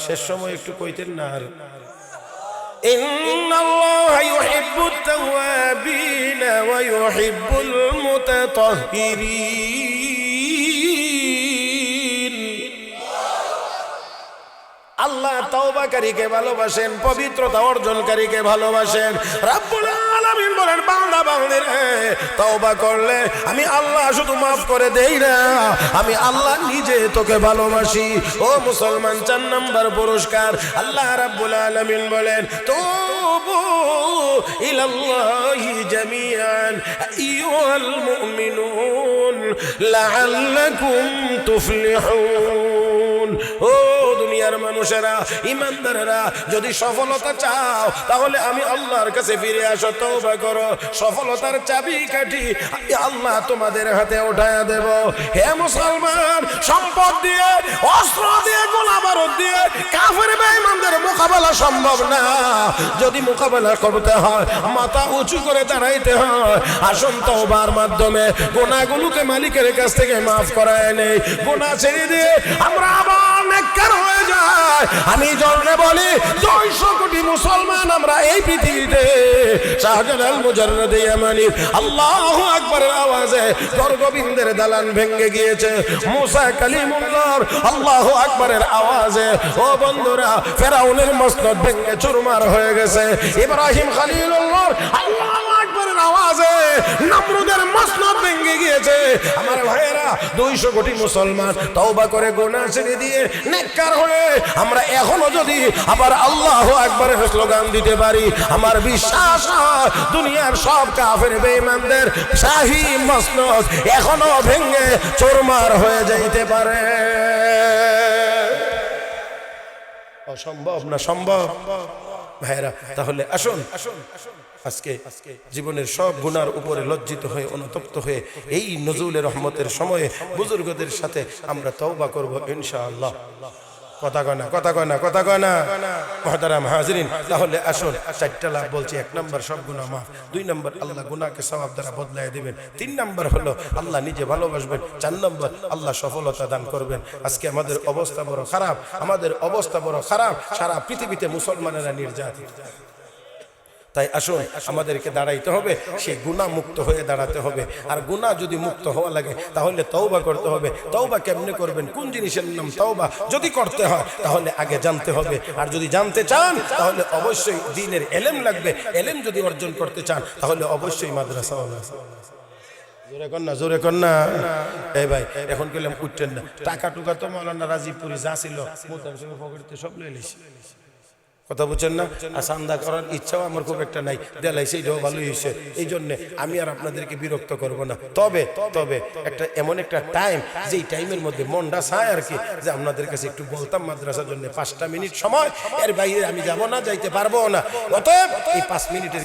শেষ সময় একটু কইতেন না। আর ইন্নাল্লাহা ইউহিব্বুত তাওয়াবিন ওয়া ইউহিব্বুল মুতাতাহহিরিন, আল্লাহ তওবাকারীকে ভালোবাসেন, পবিত্রতা অর্জনকারীকে ভালোবাসেন। রব্বুল আলামিন বলেন, বান্দা বান্দিরে তওবা করলে আমি আল্লাহ শুধু মাফ করে দেই না, আমি আল্লাহ নিজে তোকে ভালোবাসি। ও মুসলমান, 4 নম্বর পুরস্কার আল্লাহ রাব্বুল আলামিন বলেন, তুবু ইলাল্লাহি জামিআন আইয়ুহাল মুমিনুন লাআল্লাকুম তুফলিহুন। ও দুনিয়ার মানুষেরা, ইমানদারেরা, যদি সফলতা চাও তাহলে আমি আল্লাহর কাছে ফিরে আসো, তওবা করো। সফলতার চাবিকাঠি আল্লাহ তোমাদের হাতে উঠায়া দেব। হে মুসলমান, সম্পদ দিয়ে, অস্ত্র দিয়ে, গোলা বারুদ দিয়ে কাফের বেঈমানদের মোকাবেলা সম্ভব না। যদি মোকাবেলা করতে হয়, মাথা উঁচু করে দাঁড়াইতে হয়। আসুন তওবার মাধ্যমে গুনাহগুলোকে মালিকের কাছ থেকে মাফ করায় নেই। গুনাহ ছেড়ে দিয়ে আমরা আবার নেককার হয়ে যায়। আমি জন্মে বলি 200 কোটি মুসলমান আমরা এই পৃথিবীতে, শাহজালাল মুজাররদ ইয়ামানি আল্লাহু আকবারের আওয়াজে গর্গবিন্দের দালান ভেঙে গিয়েছে। মুসা কালিমুল্লাহর আল্লাহু আকবারের আওয়াজে ও বন্ধুরা ফেরাউনের মসনদ ভেঙে চুরমার হয়ে গেছে। ইব্রাহিম খলিলুল্লাহর আল্লাহু আকবারের আওয়াজে নমরুদের মসনদ ভেঙে গিয়েছে। আমার ভাইয়েরা, 200 কোটি মুসলমান তওবা করে গুনাহ ছেড়ে দিয়ে নেককার হয়ে আমরা এখনো যদি আবার আল্লাহু আকবারের স্লোগান দিতে পারি, আমার বিশ্বাস দুনিয়ার সব কাফের বেঈমানদের শাহী মসনদ এখনো ভেঙে চুরমার হয়ে যাইতে পারে। অসম্ভব না সম্ভব। ভাইরা, তাহলে আসুন আজকে জীবনের সব গুনার উপরে লজ্জিত হয়ে অনুতপ্ত হয়ে এই নজরুলের রহমতের সময়ে বুজুর্গদের সাথে আমরা তওবা করব ইনশাআল্লাহ। কথা কয় না মুহতারাম হাজিরিন, তাহলে আসুন 4টা লাভ বলছি। 1 নম্বর সব গুনাহ মাফ, 2 নম্বর আল্লাহ গুনাহকে সওয়াব দ্বারা বদলায় দিবেন, 3 নম্বর হলো আল্লাহ নিজে ভালোবাসবেন, 4 নম্বর আল্লাহ সফলতা দান করবেন। আজকে আমাদের অবস্থা বড় খারাপ, সারা পৃথিবীতে মুসলমানেরা নির্যাতিত। তাই আসুন আমাদেরকে দাঁড়াইতে হবে, সেই গুনাহ মুক্ত হয়ে দাঁড়াতে হবে। আর গুনাহ যদি মুক্ত হওয়া লাগে তাহলে তওবা করতে হবে। তওবা কেমনে করবেন, কোন জিনিসের নাম তওবা যদি করতে হয় তাহলে আগে জানতে হবে। আর যদি জানতে চান তাহলে অবশ্যই দ্বীনের ইলম লাগবে। ইলম যদি অর্জন করতে চান তাহলে অবশ্যই মাদ্রাসা হবে। জোরে কর না এই ভাই, এখন কইলাম উঠতেন না। টাকা টুকা তো মাওলানা রাজীবপুরি যা ছিল মোতাম সঙ্গে পকেটে সব লয়ে লিছি, কথা বুঝছেন না। আর চান্দা করার ইচ্ছাও আমার খুব একটা নাই, দেলাই সেইটাও ভালোই হয়েছে। এই জন্যে আমি আর আপনাদেরকে বিরক্ত করব না। তবে একটা এমন একটা টাইম, যেই টাইমের মধ্যে মনটা চায় আর কি, যে আপনাদের কাছে একটু বলতাম মাদ্রাসার জন্য 5টা মিনিট সময়, এর বাইরে আমি যাব না, যাইতে পারবো না। অতএব এই 5 মিনিটের